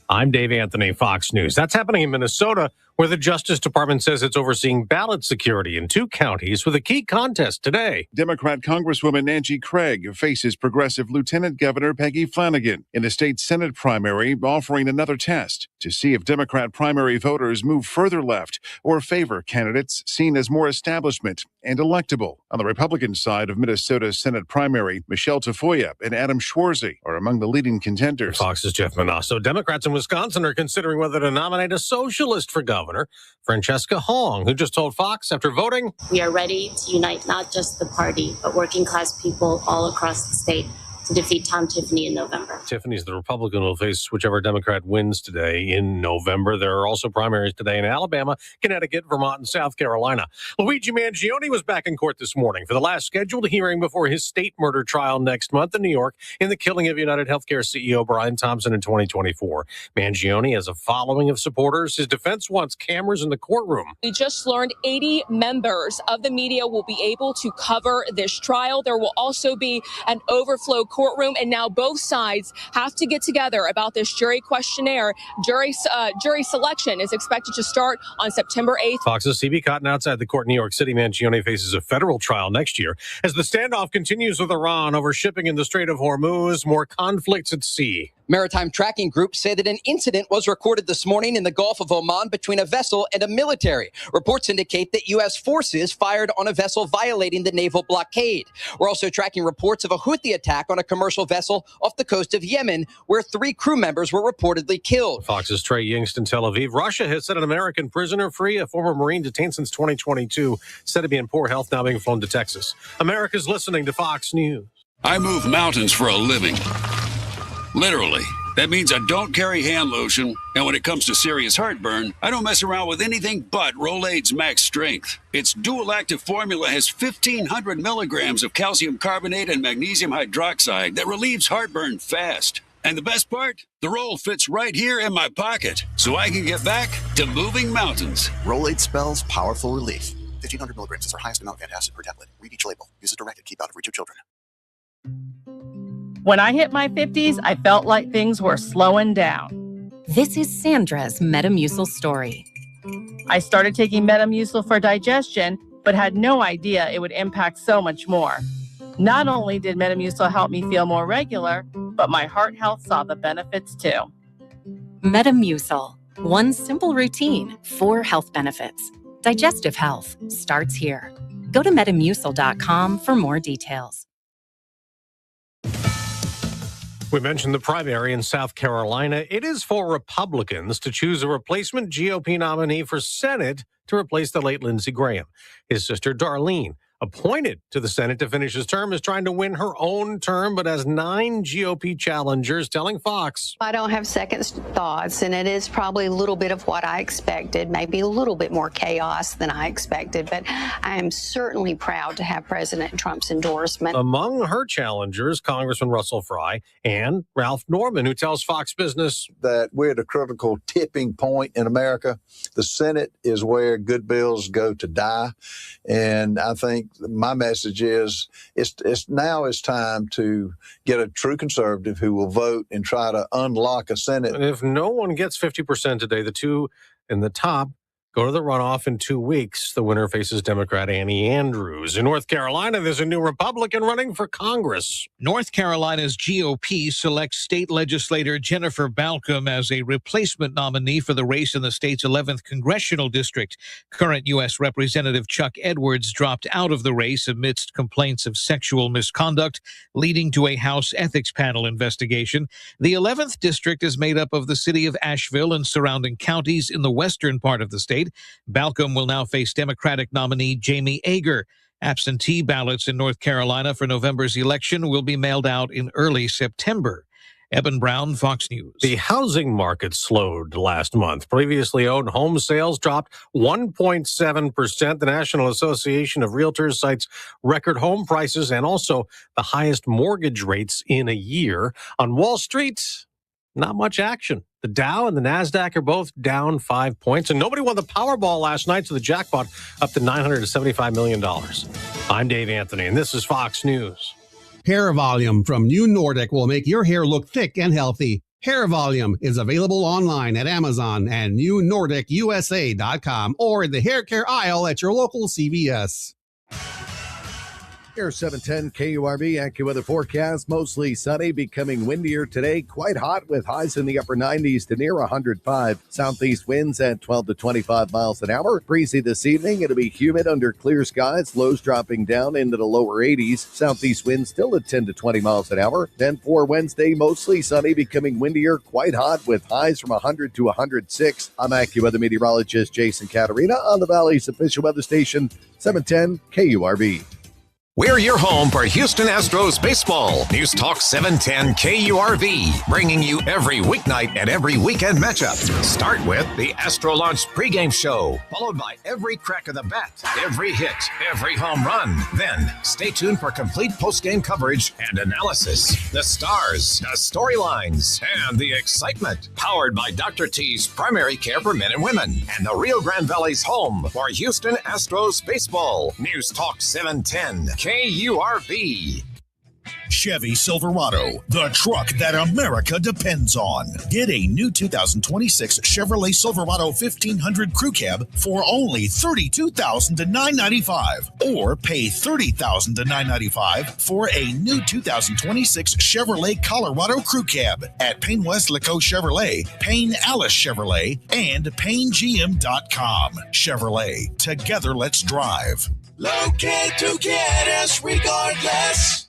I'm Dave Anthony, Fox News. That's happening in Minnesota, where the Justice Department says it's overseeing ballot security in 2 counties with a key contest today. Democrat Congresswoman Nancy Craig faces progressive Lieutenant Governor Peggy Flanagan in the state Senate primary, offering another test to see if Democrat primary voters move further left or favor candidates seen as more establishment and electable. On the Republican side of Minnesota's Senate primary, Michelle Tafoya and Adam Schwarzy are among the leading contenders. Fox's Jeff Manasso. Democrats in Wisconsin are considering whether to nominate a socialist for governor, Francesca Hong, who just told Fox after voting, We are ready to unite not just the party, but working class people all across the state to defeat Tom Tiffany in November. Tiffany's the Republican will face whichever Democrat wins today in November. There are also primaries today in Alabama, Connecticut, Vermont, and South Carolina. Luigi Mangione was back in court this morning for the last scheduled hearing before his state murder trial next month in New York in the killing of United Healthcare CEO Brian Thompson in 2024. Mangione has a following of supporters. His defense wants cameras in the courtroom. We just learned 80 members of the media will be able to cover this trial. There will also be an overflow courtroom, and now both sides have to get together about this jury questionnaire. Jury selection is expected to start on September 8th. Fox's CB Cotton outside the court in New York City. Mangione faces a federal trial next year as the standoff continues with Iran over shipping in the Strait of Hormuz, more conflicts at sea. Maritime tracking groups say that an incident was recorded this morning in the Gulf of Oman between a vessel and a military. Reports indicate that U.S. forces fired on a vessel violating the naval blockade. We're also tracking reports of a Houthi attack on a commercial vessel off the coast of Yemen, where 3 crew members were reportedly killed. Fox's Trey Yingst in Tel Aviv. Russia has set an American prisoner free, a former Marine detained since 2022, said to be in poor health, now being flown to Texas. America's listening to Fox News. I move mountains for a living. Literally. That means I don't carry hand lotion, and when it comes to serious heartburn, I don't mess around with anything but Rolaids Max Strength. Its dual-active formula has 1,500 milligrams of calcium carbonate and magnesium hydroxide that relieves heartburn fast. And the best part? The roll fits right here in my pocket, so I can get back to moving mountains. Rolaids spells powerful relief. 1,500 milligrams is our highest amount of antacid per tablet. Read each label. Use as directed. Keep out of reach of children. When I hit my 50s, I felt like things were slowing down. This is Sandra's Metamucil story. I started taking Metamucil for digestion, but had no idea it would impact so much more. Not only did Metamucil help me feel more regular, but my heart health saw the benefits too. Metamucil, one simple routine, 4 health benefits. Digestive health starts here. Go to metamucil.com for more details. We mentioned the primary in South Carolina. It is for Republicans to choose a replacement GOP nominee for Senate to replace the late Lindsey Graham. His sister, Darlene, appointed to the Senate to finish his term, is trying to win her own term, but has 9 GOP challengers, telling Fox. I don't have second thoughts, and it is probably a little bit of what I expected, maybe a little bit more chaos than I expected, but I am certainly proud to have President Trump's endorsement. Among her challengers, Congressman Russell Fry and Ralph Norman, who tells Fox Business that we're at a critical tipping point in America. The Senate is where good bills go to die, and I think my message is now it's time to get a true conservative who will vote and try to unlock a Senate. And if no one gets 50% today, the two in the top go to the runoff in 2 weeks. The winner faces Democrat Annie Andrews. In North Carolina, there's a new Republican running for Congress. North Carolina's GOP selects state legislator Jennifer Balcom as a replacement nominee for the race in the state's 11th congressional district. Current U.S. Representative Chuck Edwards dropped out of the race amidst complaints of sexual misconduct, leading to a House Ethics Panel investigation. The 11th district is made up of the city of Asheville and surrounding counties in the western part of the state. Balcom will now face Democratic nominee Jamie Ager. Absentee ballots in North Carolina for November's election will be mailed out in early September. Eben Brown, Fox News. The housing market slowed last month. Previously owned home sales dropped 1.7%. The National Association of Realtors cites record home prices and also the highest mortgage rates in a year. On Wall Street, not much action. The Dow and the NASDAQ are both down 5 points, and nobody won the Powerball last night, so the jackpot up to $975 million. I'm Dave Anthony, and this is Fox News. Hair Volume from New Nordic will make your hair look thick and healthy. Hair Volume is available online at Amazon and newnordicusa.com or in the hair care aisle at your local CVS. Air 710 KURV AccuWeather forecast. Mostly sunny, becoming windier today. Quite hot with highs in the upper 90s to near 105. Southeast winds at 12 to 25 miles an hour. Breezy this evening. It'll be humid under clear skies. Lows dropping down into the lower 80s. Southeast winds still at 10 to 20 miles an hour. Then for Wednesday, mostly sunny, becoming windier. Quite hot with highs from 100 to 106. I'm AccuWeather meteorologist Jason Caterina on the Valley's official weather station, 710 KURV. We're your home for Houston Astros baseball. News Talk 710 KURV, bringing you every weeknight and every weekend matchup. Start with the Astro Launch pregame show, followed by every crack of the bat, every hit, every home run. Then stay tuned for complete postgame coverage and analysis. The stars, the storylines, and the excitement. Powered by Dr. T's Primary Care for Men and Women and the Rio Grande Valley's home for Houston Astros baseball. News Talk 710 KURV. Chevy Silverado, the truck that America depends on. Get a new 2026 Chevrolet Silverado 1500 Crew Cab for only $32,000 to $995, or pay $30,000 to $995 for a new 2026 Chevrolet Colorado Crew Cab at Payne West Laco Chevrolet, Payne Alice Chevrolet, and PayneGM.com. Chevrolet, together let's drive. Locate to get us regardless.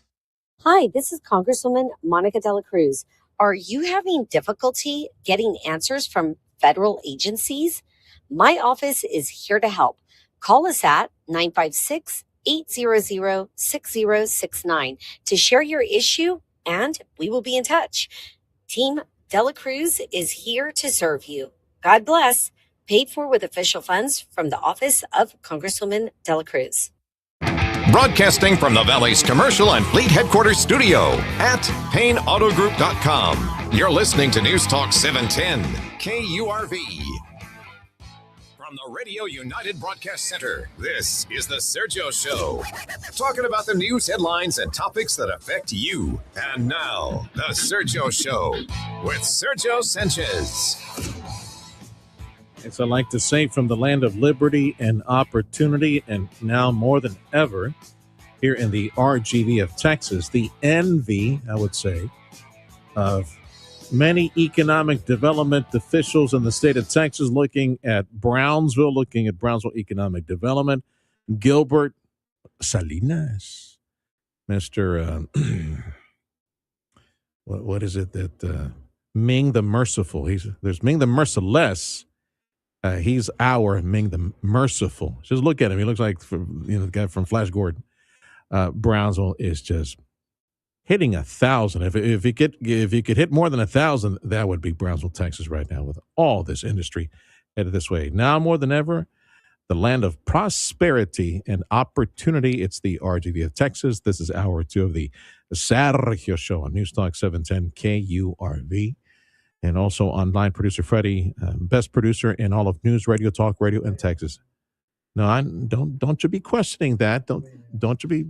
Hi, this is Congresswoman Monica De La Cruz. Are you having difficulty getting answers from federal agencies? My office is here to help. Call us at 956-800-6069 to share your issue, and we will be in touch. Team Dela Cruz is here to serve you. God bless. Paid for with official funds from the office of Congresswoman Dela Cruz. Broadcasting from the Valley's commercial and fleet headquarters studio at PayneAutoGroup.com. You're listening to News Talk 710 KURV. From the Radio United Broadcast Center, this is the Sergio Show. Talking about the news headlines and topics that affect you. And now, the Sergio Show with Sergio Sanchez. As I like to say, from the land of liberty and opportunity, and now more than ever, here in the RGV of Texas, the envy, I would say, of many economic development officials in the state of Texas looking at Brownsville economic development. Gilbert Salinas, Mr. What is it that Ming the Merciful? There's Ming the Merciless. He's our Ming the Merciful. Just look at him. He looks like the guy from Flash Gordon. Brownsville is just hitting 1,000. If you could hit more than 1,000, that would be Brownsville, Texas, right now, with all this industry headed this way. Now more than ever, the land of prosperity and opportunity. It's the RGV of Texas. This is hour 2 of the Sergio Show on News Talk 710 KURV. And also online producer Freddie, best producer in all of news, radio, talk, radio in Texas. No, don't you be questioning that. Don't you be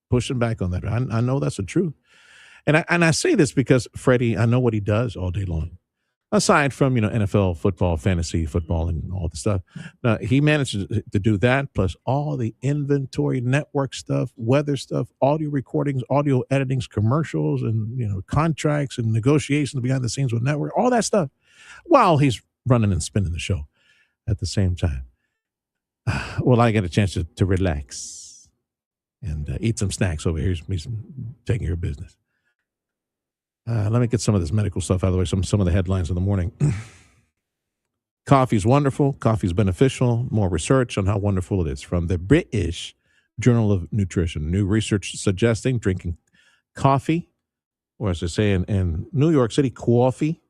pushing back on that. I know that's the truth. And I say this because Freddie, I know what he does all day long. Aside from, NFL football, fantasy football, and all the stuff. He manages to do that, plus all the inventory, network stuff, weather stuff, audio recordings, audio editings, commercials, and, contracts and negotiations behind the scenes with network, all that stuff, while he's running and spinning the show at the same time. Well, I get a chance to relax and eat some snacks over here. Here's me taking care of business. Let me get some of this medical stuff out of the way, some of the headlines in the morning. Coffee's wonderful. Coffee's beneficial. More research on how wonderful it is from the British Journal of Nutrition. New research suggesting drinking coffee, or as they say in New York City, coffee.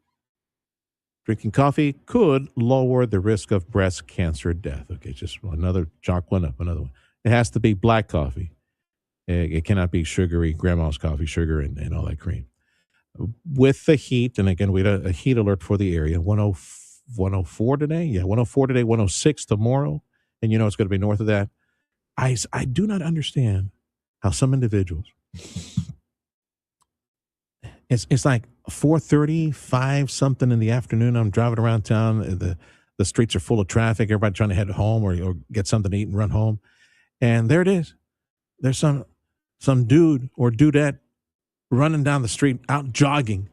Drinking coffee could lower the risk of breast cancer death. Okay, just another chalk one up, another one. It has to be black coffee. It cannot be sugary, grandma's coffee, sugar, and all that cream. With the heat, and again, we had a heat alert for the area, 104 today. Yeah, 104 today, 106 tomorrow. And it's going to be north of that. I do not understand how some individuals, it's like 4:30, 5 something in the afternoon. I'm driving around town. The streets are full of traffic. Everybody trying to head home or get something to eat and run home. And there it is. There's some dude or dudette running down the street, out jogging,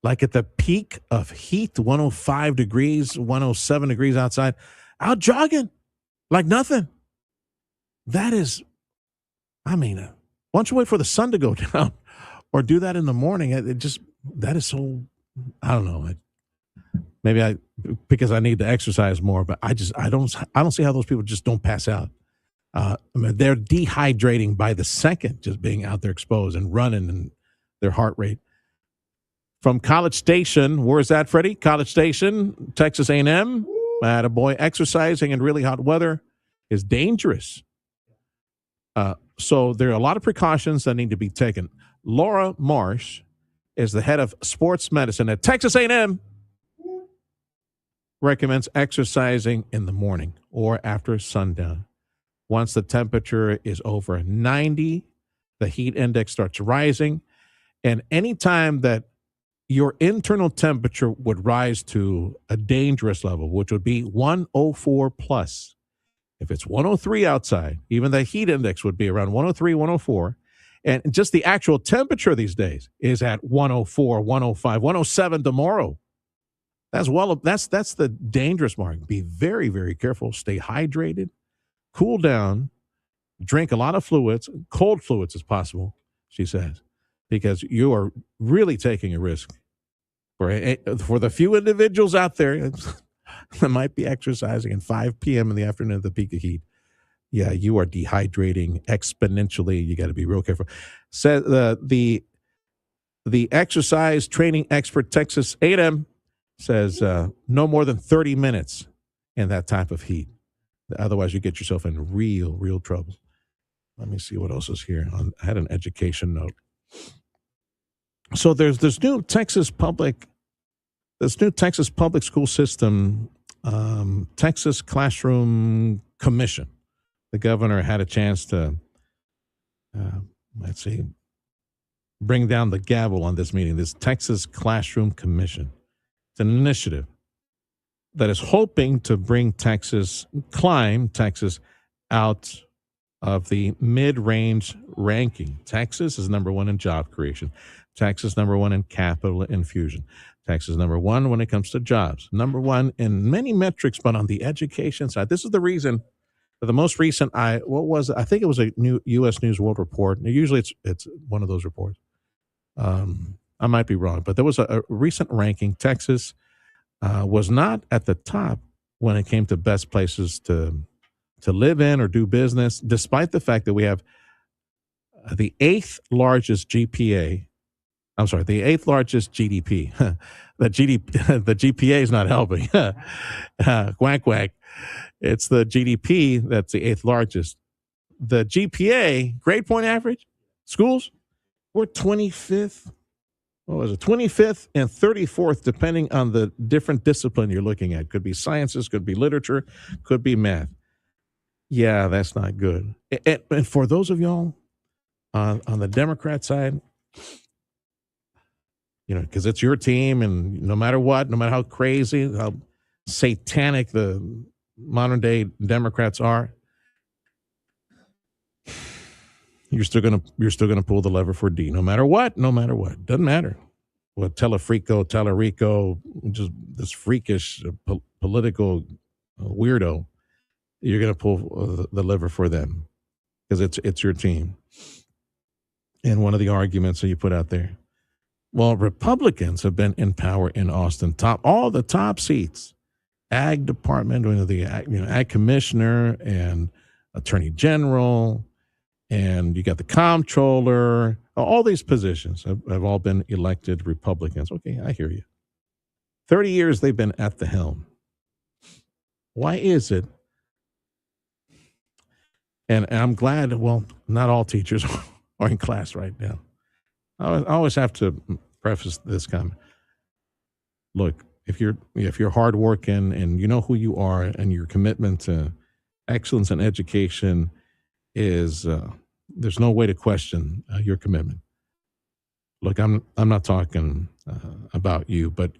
like at the peak of heat, 105 degrees, 107 degrees outside, out jogging like nothing. That is, why don't you wait for the sun to go down or do that in the morning? That is so, I don't know. Maybe because I need to exercise more, but I don't see how those people just don't pass out. They're dehydrating by the second, just being out there exposed and running and their heart rate. From College Station, where is that, Freddie? College Station, Texas A&M. Attaboy, exercising in really hot weather is dangerous. So there are a lot of precautions that need to be taken. Laura Marsh is the head of sports medicine at Texas A&M. Recommends exercising in the morning or after sundown. Once the temperature is over 90, the heat index starts rising. And any time that your internal temperature would rise to a dangerous level, which would be 104 plus. If it's 103 outside, even the heat index would be around 103, 104. And just the actual temperature these days is at 104, 105, 107 tomorrow. That's the dangerous mark. Be very, very careful. Stay hydrated, cool down, drink a lot of fluids, cold fluids as possible, she says, because you are really taking a risk. For the few individuals out there that might be exercising at 5 p.m. in the afternoon at the peak of heat, yeah, you are dehydrating exponentially. You got to be real careful. So the The exercise training expert Texas A&M says no more than 30 minutes in that type of heat. Otherwise, you get yourself in real trouble. Let me see what else is here. I had an education note. So there's this new Texas public school system, Texas Classroom Commission. The governor had a chance to, bring down the gavel on this meeting. This Texas Classroom Commission. It's an initiative that is hoping to climb Texas out of the mid-range ranking. Texas is number one in job creation. Texas number one in capital infusion. Texas number one when it comes to jobs. Number one in many metrics, but on the education side. This is the reason for the most recent, I think it was a new U.S. News World Report. Usually it's one of those reports. I might be wrong, but there was a recent ranking. Texas was not at the top when it came to best places to live in or do business, despite the fact that we have the eighth largest GDP. The GPA is not helping. Quack, quack. It's the GDP that's the eighth largest. The GPA, grade point average, schools, we're 25th. What was it? 25th and 34th, depending on the different discipline you're looking at. Could be sciences, could be literature, could be math. Yeah, that's not good. And for those of y'all on the Democrat side, because it's your team, and no matter what, no matter how crazy, how satanic the modern day Democrats are, you're still gonna pull the lever for D, no matter what. Doesn't matter what Tellerico, just this freakish political weirdo. You're gonna pull the lever for them because it's your team. And one of the arguments that you put out there, well, Republicans have been in power in Austin, all the top seats, ag department, the ag commissioner and attorney general. And you got the comptroller. All these positions have all been elected Republicans. Okay, I hear you. 30 years they've been at the helm. Why is it? And I'm glad, well, not all teachers are in class right now. I always have to preface this comment. Look, if you're hardworking and you know who you are and your commitment to excellence in education is there's no way to question your commitment. Look, I'm not talking about you, but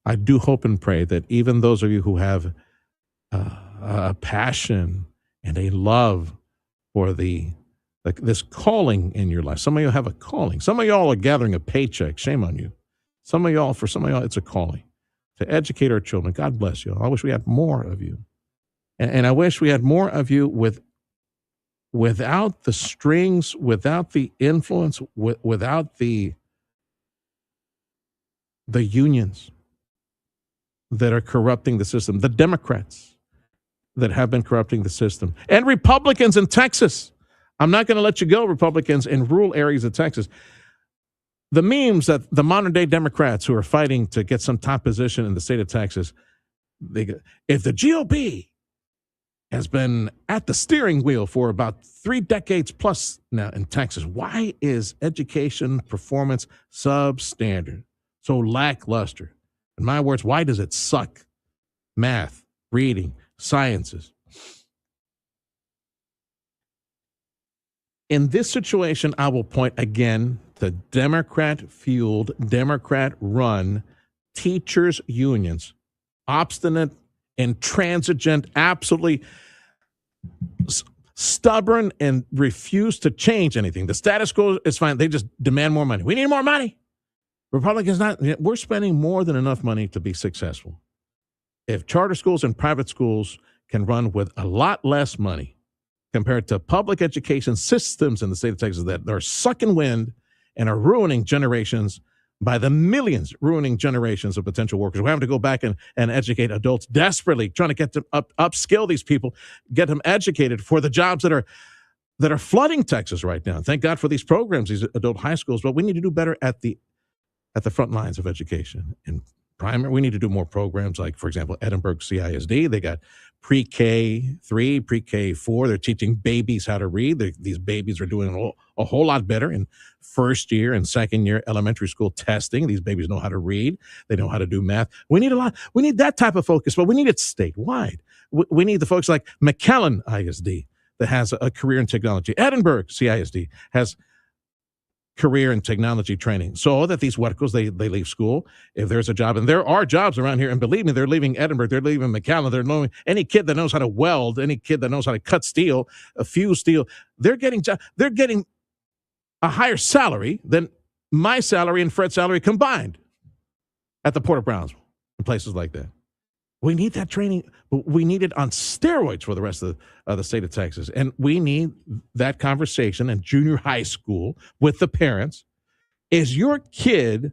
I do hope and pray that even those of you who have a passion and a love for this calling in your life. Some of you have a calling. Some of y'all are gathering a paycheck. Shame on you. For some of y'all, it's a calling to educate our children. God bless you. I wish we had more of you, and I wish we had more of you without the strings, without the influence, without the unions that are corrupting the system, the Democrats that have been corrupting the system, and Republicans in Texas. I'm not going to let you go, Republicans in rural areas of Texas. The memes that the modern day Democrats who are fighting to get some top position in the state of Texas, if the GOP has been at the steering wheel for about 3 decades plus now in Texas, why is education performance substandard, so lackluster? In my words, why does it suck? Math, reading, sciences. In this situation, I will point again to Democrat-fueled, Democrat-run teachers' unions, obstinate, intransigent, absolutely stubborn, and refuse to change anything. The status quo is fine. They just demand more money. We need more money. Republicans we're spending more than enough money to be successful. If charter schools and private schools can run with a lot less money compared to public education systems in the state of Texas that are sucking wind and are ruining generations by the millions, ruining generations of potential workers. We're having to go back and educate adults desperately, trying to get them upskill these people, get them educated for the jobs that are that are flooding Texas right now. Thank God for these programs, these adult high schools, but we need to do better at the front lines of education. In primary, we need to do more programs like, for example, Edinburgh CISD. They got pre-K3, pre-K4. They're teaching babies how to read. These babies are doing a whole lot better in first year and second year elementary school testing. These babies know how to read. They know how to do math. We need that type of focus, but we need it statewide. We need the folks like McAllen ISD that has a career in technology. Edinburgh CISD has career and technology training, so that these huercos, they leave school if there's a job, and there are jobs around here, and believe me, they're leaving Edinburgh, they're leaving McAllen, they're leaving any kid that knows how to weld, any kid that knows how to cut steel, fuse steel, they're getting a higher salary than my salary and Fred's salary combined at the Port of Brownsville and places like that. We need that training, but we need it on steroids for the rest of the state of Texas. And we need that conversation in junior high school with the parents. Is your kid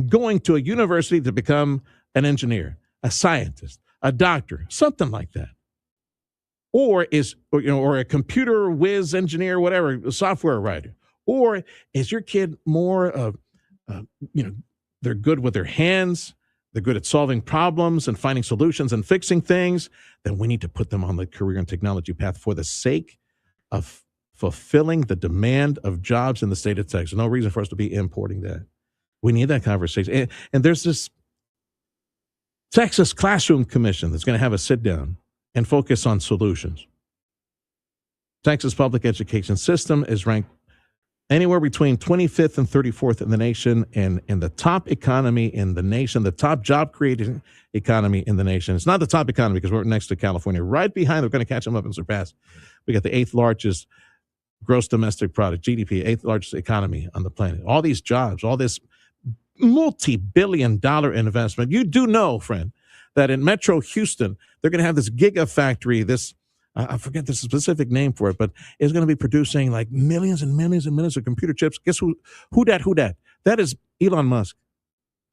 going to a university to become an engineer, a scientist, a doctor, something like that? Or a computer whiz engineer, whatever, a software writer? Or is your kid more of, they're good with their hands, they're good at solving problems and finding solutions and fixing things? Then we need to put them on the career and technology path for the sake of fulfilling the demand of jobs in the state of Texas. No reason for us to be importing that. We need that conversation. And there's this Texas Classroom Commission that's going to have a sit down and focus on solutions. Texas public education system is ranked anywhere between 25th and 34th in the nation, and in the top economy in the nation, the top job creating economy in the nation. It's not the top economy because we're next to California. Right behind, we're going to catch them up and surpass. We got the 8th largest gross domestic product, GDP, 8th largest economy on the planet. All these jobs, all this multi-billion-dollar investment. You do know, friend, that in Metro Houston, they're going to have this gigafactory, this I forget the specific name for it, but it's going to be producing like millions and millions and millions of computer chips. Guess who dat? That is Elon Musk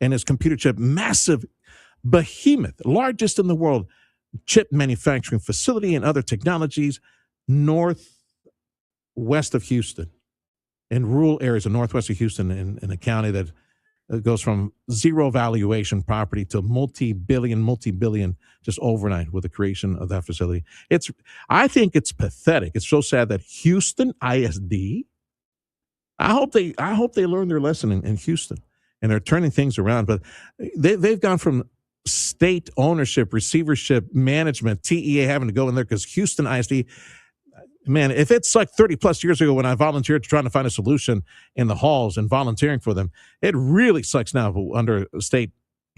and his computer chip, massive behemoth, largest in the world, chip manufacturing facility and other technologies, northwest of Houston, in rural areas of northwest of Houston, in a county that goes from zero valuation property to multi-billion, just overnight with the creation of that facility. I think it's pathetic. It's so sad that Houston ISD, I hope they learn their lesson in Houston, and they're turning things around. But they've gone from state ownership, receivership, management, TEA having to go in there because Houston ISD, man, if it's like 30 plus years ago when I volunteered trying to find a solution in the halls and volunteering for them, it really sucks now under state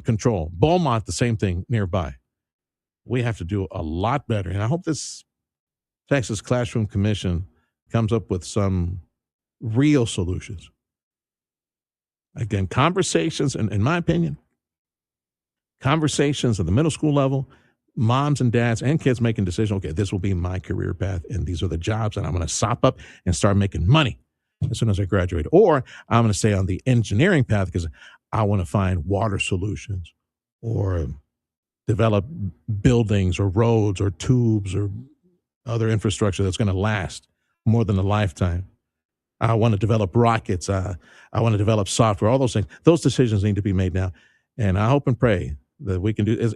control. Beaumont, the same thing nearby. We have to do a lot better. And I hope this Texas Classroom Commission comes up with some real solutions. Again, conversations, in my opinion, conversations at the middle school level, moms and dads and kids making decisions. Okay, this will be my career path, and these are the jobs, and I'm going to sop up and start making money as soon as I graduate. Or I'm going to stay on the engineering path because I want to find water solutions or develop buildings or roads or tubes or other infrastructure that's going to last more than a lifetime. I want to develop rockets. I want to develop software, all those things. Those decisions need to be made now. And I hope and pray that we can do.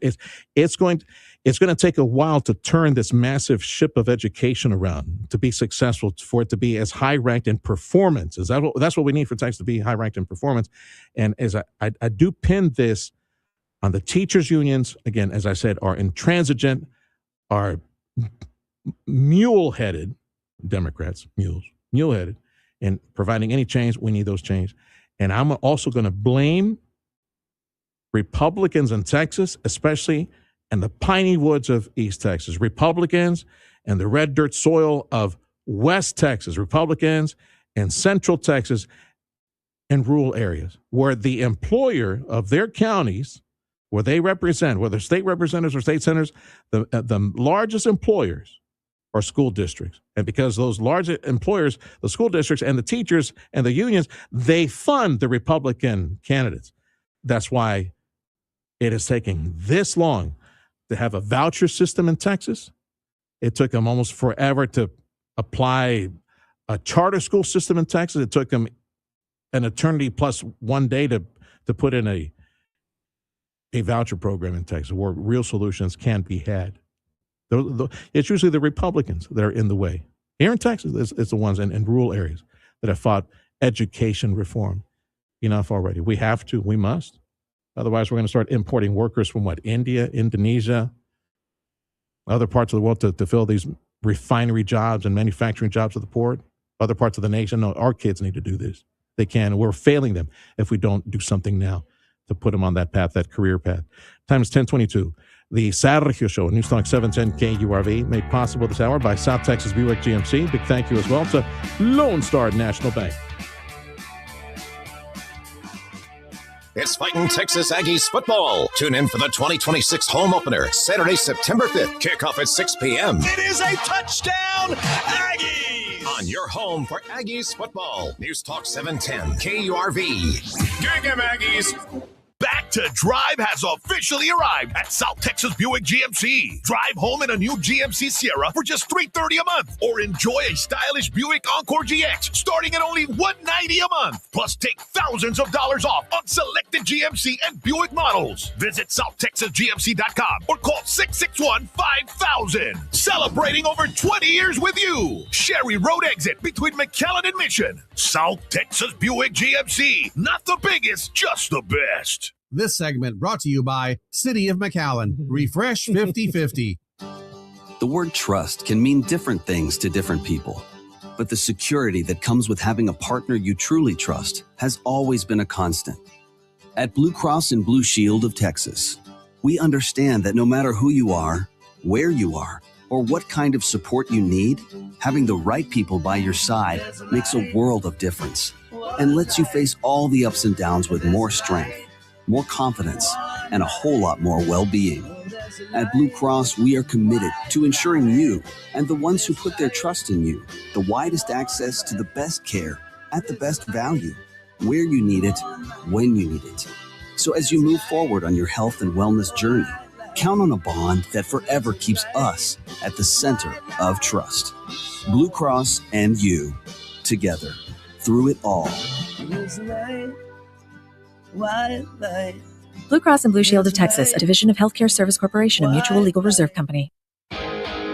It's going to take a while to turn this massive ship of education around, to be successful, for it to be as high ranked in performance. That's what we need for Texas to be high ranked in performance. And as I do pin this on the teachers unions, again, as I said, are intransigent, are mule-headed Democrats, mule-headed, and providing any change, we need those change. And I'm also going to blame Republicans in Texas, especially in the piney woods of East Texas, Republicans and the red dirt soil of West Texas, Republicans and Central Texas and rural areas where the employer of their counties, where they represent, whether state representatives or state senators, the largest employers are school districts. And because those large employers, the school districts and the teachers and the unions, they fund the Republican candidates. That's why it is taking this long to have a voucher system in Texas. It took them almost forever to apply a charter school system in Texas. It took them an eternity plus 1 day to put in a voucher program in Texas where real solutions can be had. It's usually the Republicans that are in the way. Here in Texas, it's the ones in rural areas that have fought education reform enough already. We have to. We must. Otherwise, we're going to start importing workers from India, Indonesia, other parts of the world to fill these refinery jobs and manufacturing jobs at the port. Other parts of the nation. No, our kids need to do this. They can. We're failing them if we don't do something now to put them on that path, that career path. Time is 10:22. The Sergio Show, News Talk 710 KURV, made possible this hour by South Texas Buick GMC. Big thank you as well to Lone Star National Bank. It's Fighting Texas Aggies football. Tune in for the 2026 home opener, Saturday, September 5th. Kickoff at 6 p.m. It is a touchdown, Aggies! On your home for Aggies football. News Talk 710 KURV. Gang 'em, Aggies! Back to Drive has officially arrived at South Texas Buick GMC. Drive home in a new GMC Sierra for just $330 a month, or enjoy a stylish Buick Encore GX starting at only $190 a month. Plus, take thousands of dollars off on selected GMC and Buick models. Visit SouthTexasGMC.com or call 661-5000. Celebrating over 20 years with you. Sherry Road exit between McAllen and Mission. South Texas Buick GMC. Not the biggest, just the best. This segment brought to you by City of McAllen. Refresh 50/50. The word trust can mean different things to different people, but the security that comes with having a partner you truly trust has always been a constant. At Blue Cross and Blue Shield of Texas, we understand that no matter who you are, where you are, or what kind of support you need, having the right people by your side makes a world of difference and lets you face all the ups and downs with more strength, more confidence, and a whole lot more well-being. At Blue Cross, we are committed to ensuring you and the ones who put their trust in you the widest access to the best care at the best value, where you need it, when you need it. So as you move forward on your health and wellness journey, count on a bond that forever keeps us at the center of trust. Blue Cross and you, together, through it all. Blue Cross and Blue Shield of Texas, a division of Healthcare Service Corporation, a mutual legal reserve company.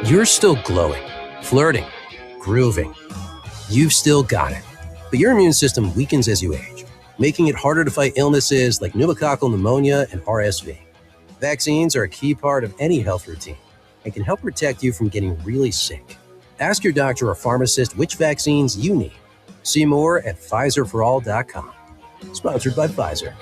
You're still glowing, flirting, grooving. You've still got it. But your immune system weakens as you age, making it harder to fight illnesses like pneumococcal pneumonia and RSV. Vaccines are a key part of any health routine and can help protect you from getting really sick. Ask your doctor or pharmacist which vaccines you need. See more at PfizerForAll.com. Sponsored by Pfizer.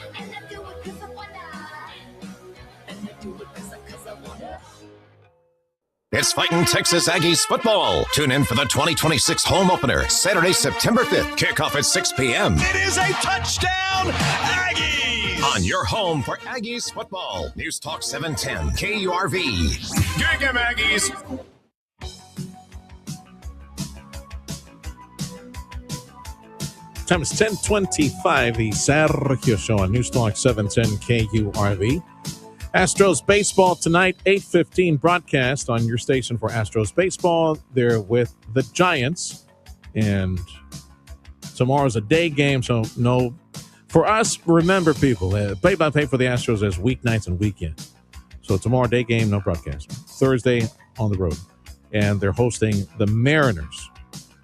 It's Fighting Texas Aggies football. Tune in for the 2026 home opener, Saturday, September 5th. Kickoff at 6 p.m. It is a touchdown, Aggies! On your home for Aggies football. News Talk 710 KURV. Gang 'em, Aggies! Time is 10:25. The Sergio Show on News Talk 710 KURV. Astros baseball tonight, 8:15 broadcast on your station for Astros baseball. They're with the Giants, and tomorrow's a day game, so no. For us, remember, people, play-by-play for the Astros as weeknights and weekends. So tomorrow, day game, no broadcast. Thursday, on the road, and they're hosting the Mariners.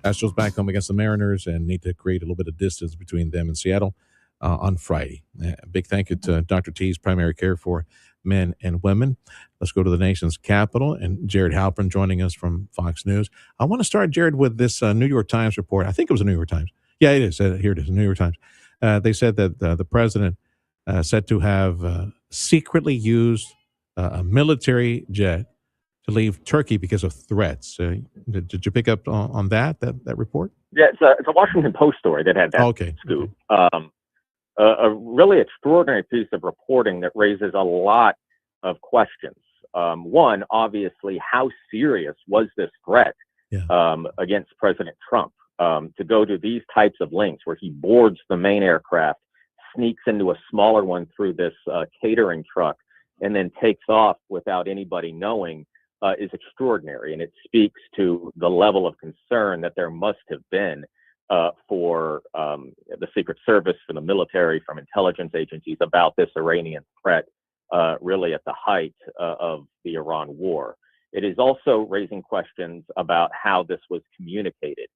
Astros back home against the Mariners and need to create a little bit of distance between them and Seattle on Friday. Big thank you to Dr. T's Primary Care for Men and Women. Let's go to the nation's capital, and Jared Halpern joining us from Fox News. I want to start, Jared, with this New York Times report. I think it was a New York Times. Yeah, it is. Here it is, New York Times. They said that the president said to have secretly used a military jet to leave Turkey because of threats. Did you pick up on that report? Yeah, it's a Washington Post story that had that scoop. A really extraordinary piece of reporting that raises a lot of questions. One, obviously, how serious was this threat against President Trump to go to these types of lengths where he boards the main aircraft, sneaks into a smaller one through this catering truck, and then takes off without anybody knowing. is extraordinary, and it speaks to the level of concern that there must have been for the Secret Service, for the military, from intelligence agencies about this Iranian threat, really at the height of the Iran war. It is also raising questions about how this was communicated.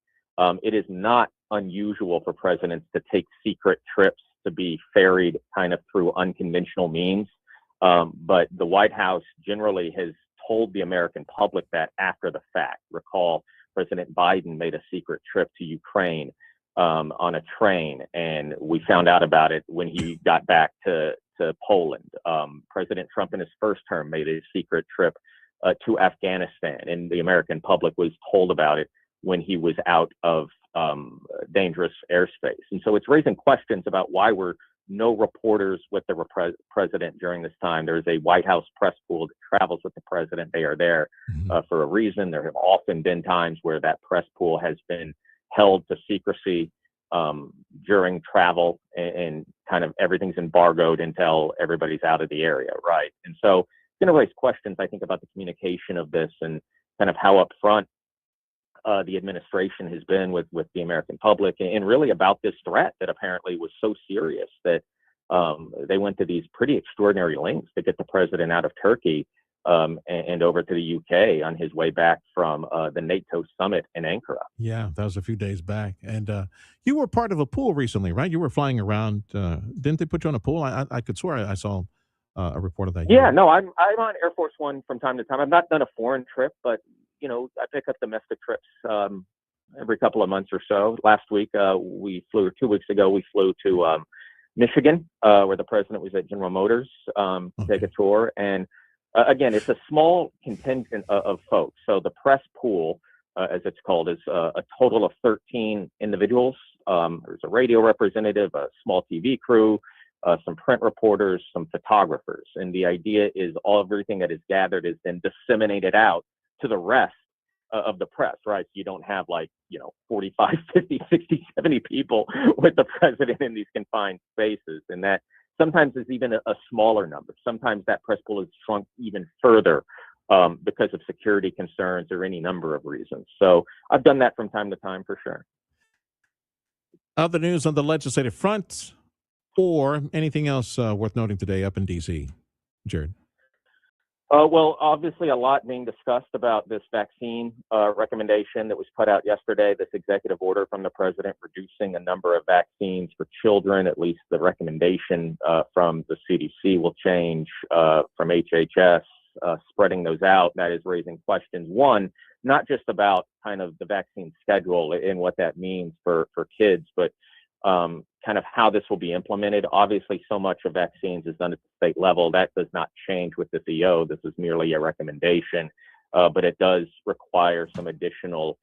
It is not unusual for presidents to take secret trips to be ferried kind of through unconventional means. But the White House generally has told the American public that after the fact. Recall, President Biden made a secret trip to Ukraine on a train, and we found out about it when he got back to Poland. President Trump in his first term made a secret trip to Afghanistan, and the American public was told about it when he was out of dangerous airspace. And so it's raising questions about why were no reporters with the president during this time. There's a White House press pool that travels with the president. They are there for a reason. There have often been times where that press pool has been held to secrecy during travel, and kind of everything's embargoed until everybody's out of the area, right? And so it's going to raise questions, I think, about the communication of this and kind of how upfront the administration has been with the American public, and really about this threat that apparently was so serious that they went to these pretty extraordinary lengths to get the president out of Turkey and over to the UK on his way back from the NATO summit in Ankara. Yeah, that was a few days back. And you were part of a pool recently, right? You were flying around. Didn't they put you on a pool? I could swear I saw a report of that. Yeah, no, I'm on Air Force One from time to time. I've not done a foreign trip, but I pick up domestic trips every couple of months or so. Last week, 2 weeks ago, we flew to Michigan, where the president was at General Motors to take a tour. And again, it's a small contingent of folks. So the press pool, as it's called, is a total of 13 individuals. There's a radio representative, a small TV crew, some print reporters, some photographers. And the idea is everything that is gathered is then disseminated out to the rest of the press, right? So you don't have 45, 50, 60, 70 people with the president in these confined spaces. And that sometimes is even a smaller number. Sometimes that press pool is shrunk even further because of security concerns or any number of reasons. So I've done that from time to time for sure. Other news on the legislative front or anything else worth noting today up in D.C., Jared? Well, obviously a lot being discussed about this vaccine recommendation that was put out yesterday, this executive order from the president reducing a number of vaccines for children. At least the recommendation from the CDC will change from HHS, spreading those out. That is raising questions. One, not just about kind of the vaccine schedule and what that means for kids, but kind of how this will be implemented. Obviously, so much of vaccines is done at the state level. That does not change with this EO. This is merely a recommendation, but it does require some additional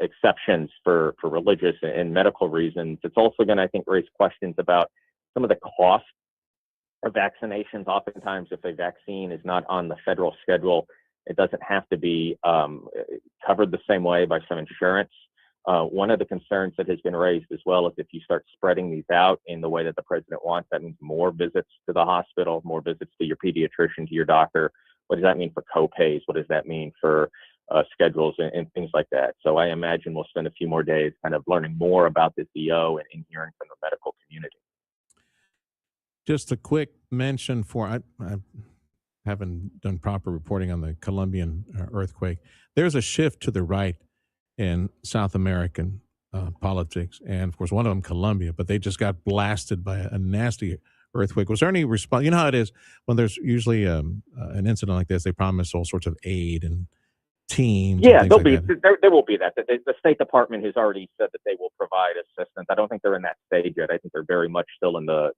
exceptions for religious and medical reasons. It's also going to, I think, raise questions about some of the costs of vaccinations. Oftentimes, if a vaccine is not on the federal schedule, it doesn't have to be covered the same way by some insurance. One of the concerns that has been raised as well is if you start spreading these out in the way that the president wants, that means more visits to the hospital, more visits to your pediatrician, to your doctor. What does that mean for co-pays? What does that mean for schedules and things like that? So I imagine we'll spend a few more days kind of learning more about this EO and hearing from the medical community. Just a quick mention I haven't done proper reporting on the Colombian earthquake. There's a shift to the right in South American politics, and of course one of them Colombia, but they just got blasted by a nasty earthquake. Was there any response? You know how it is when there's usually an incident like this, they promise all sorts of aid and teams. Yeah, and there will be that. The State Department has already said that they will provide assistance. I don't think they're in that stage yet. I think they're very much still in the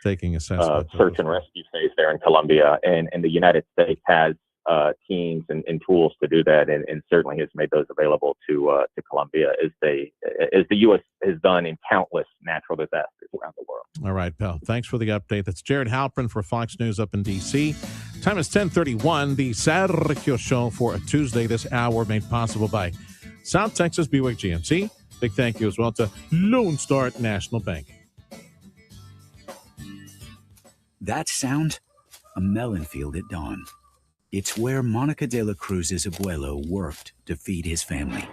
taking assessment search and rescue phase there in Colombia, and the United States has teams and tools to do that, and certainly has made those available to Colombia, as the U.S. has done in countless natural disasters around the world. All right, pal. Thanks for the update. That's Jared Halpern for Fox News up in D.C. Time is 10:31. The Sergio Show for a Tuesday. This hour made possible by South Texas Buick GMC. Big thank you as well to Lone Star National Bank. That sound? A melon field at dawn. It's where Monica de la Cruz's abuelo worked to feed his family.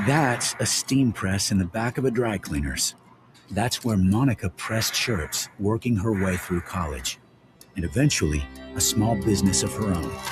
That's a steam press in the back of a dry cleaner's. That's where Monica pressed shirts, working her way through college, and eventually a small business of her own.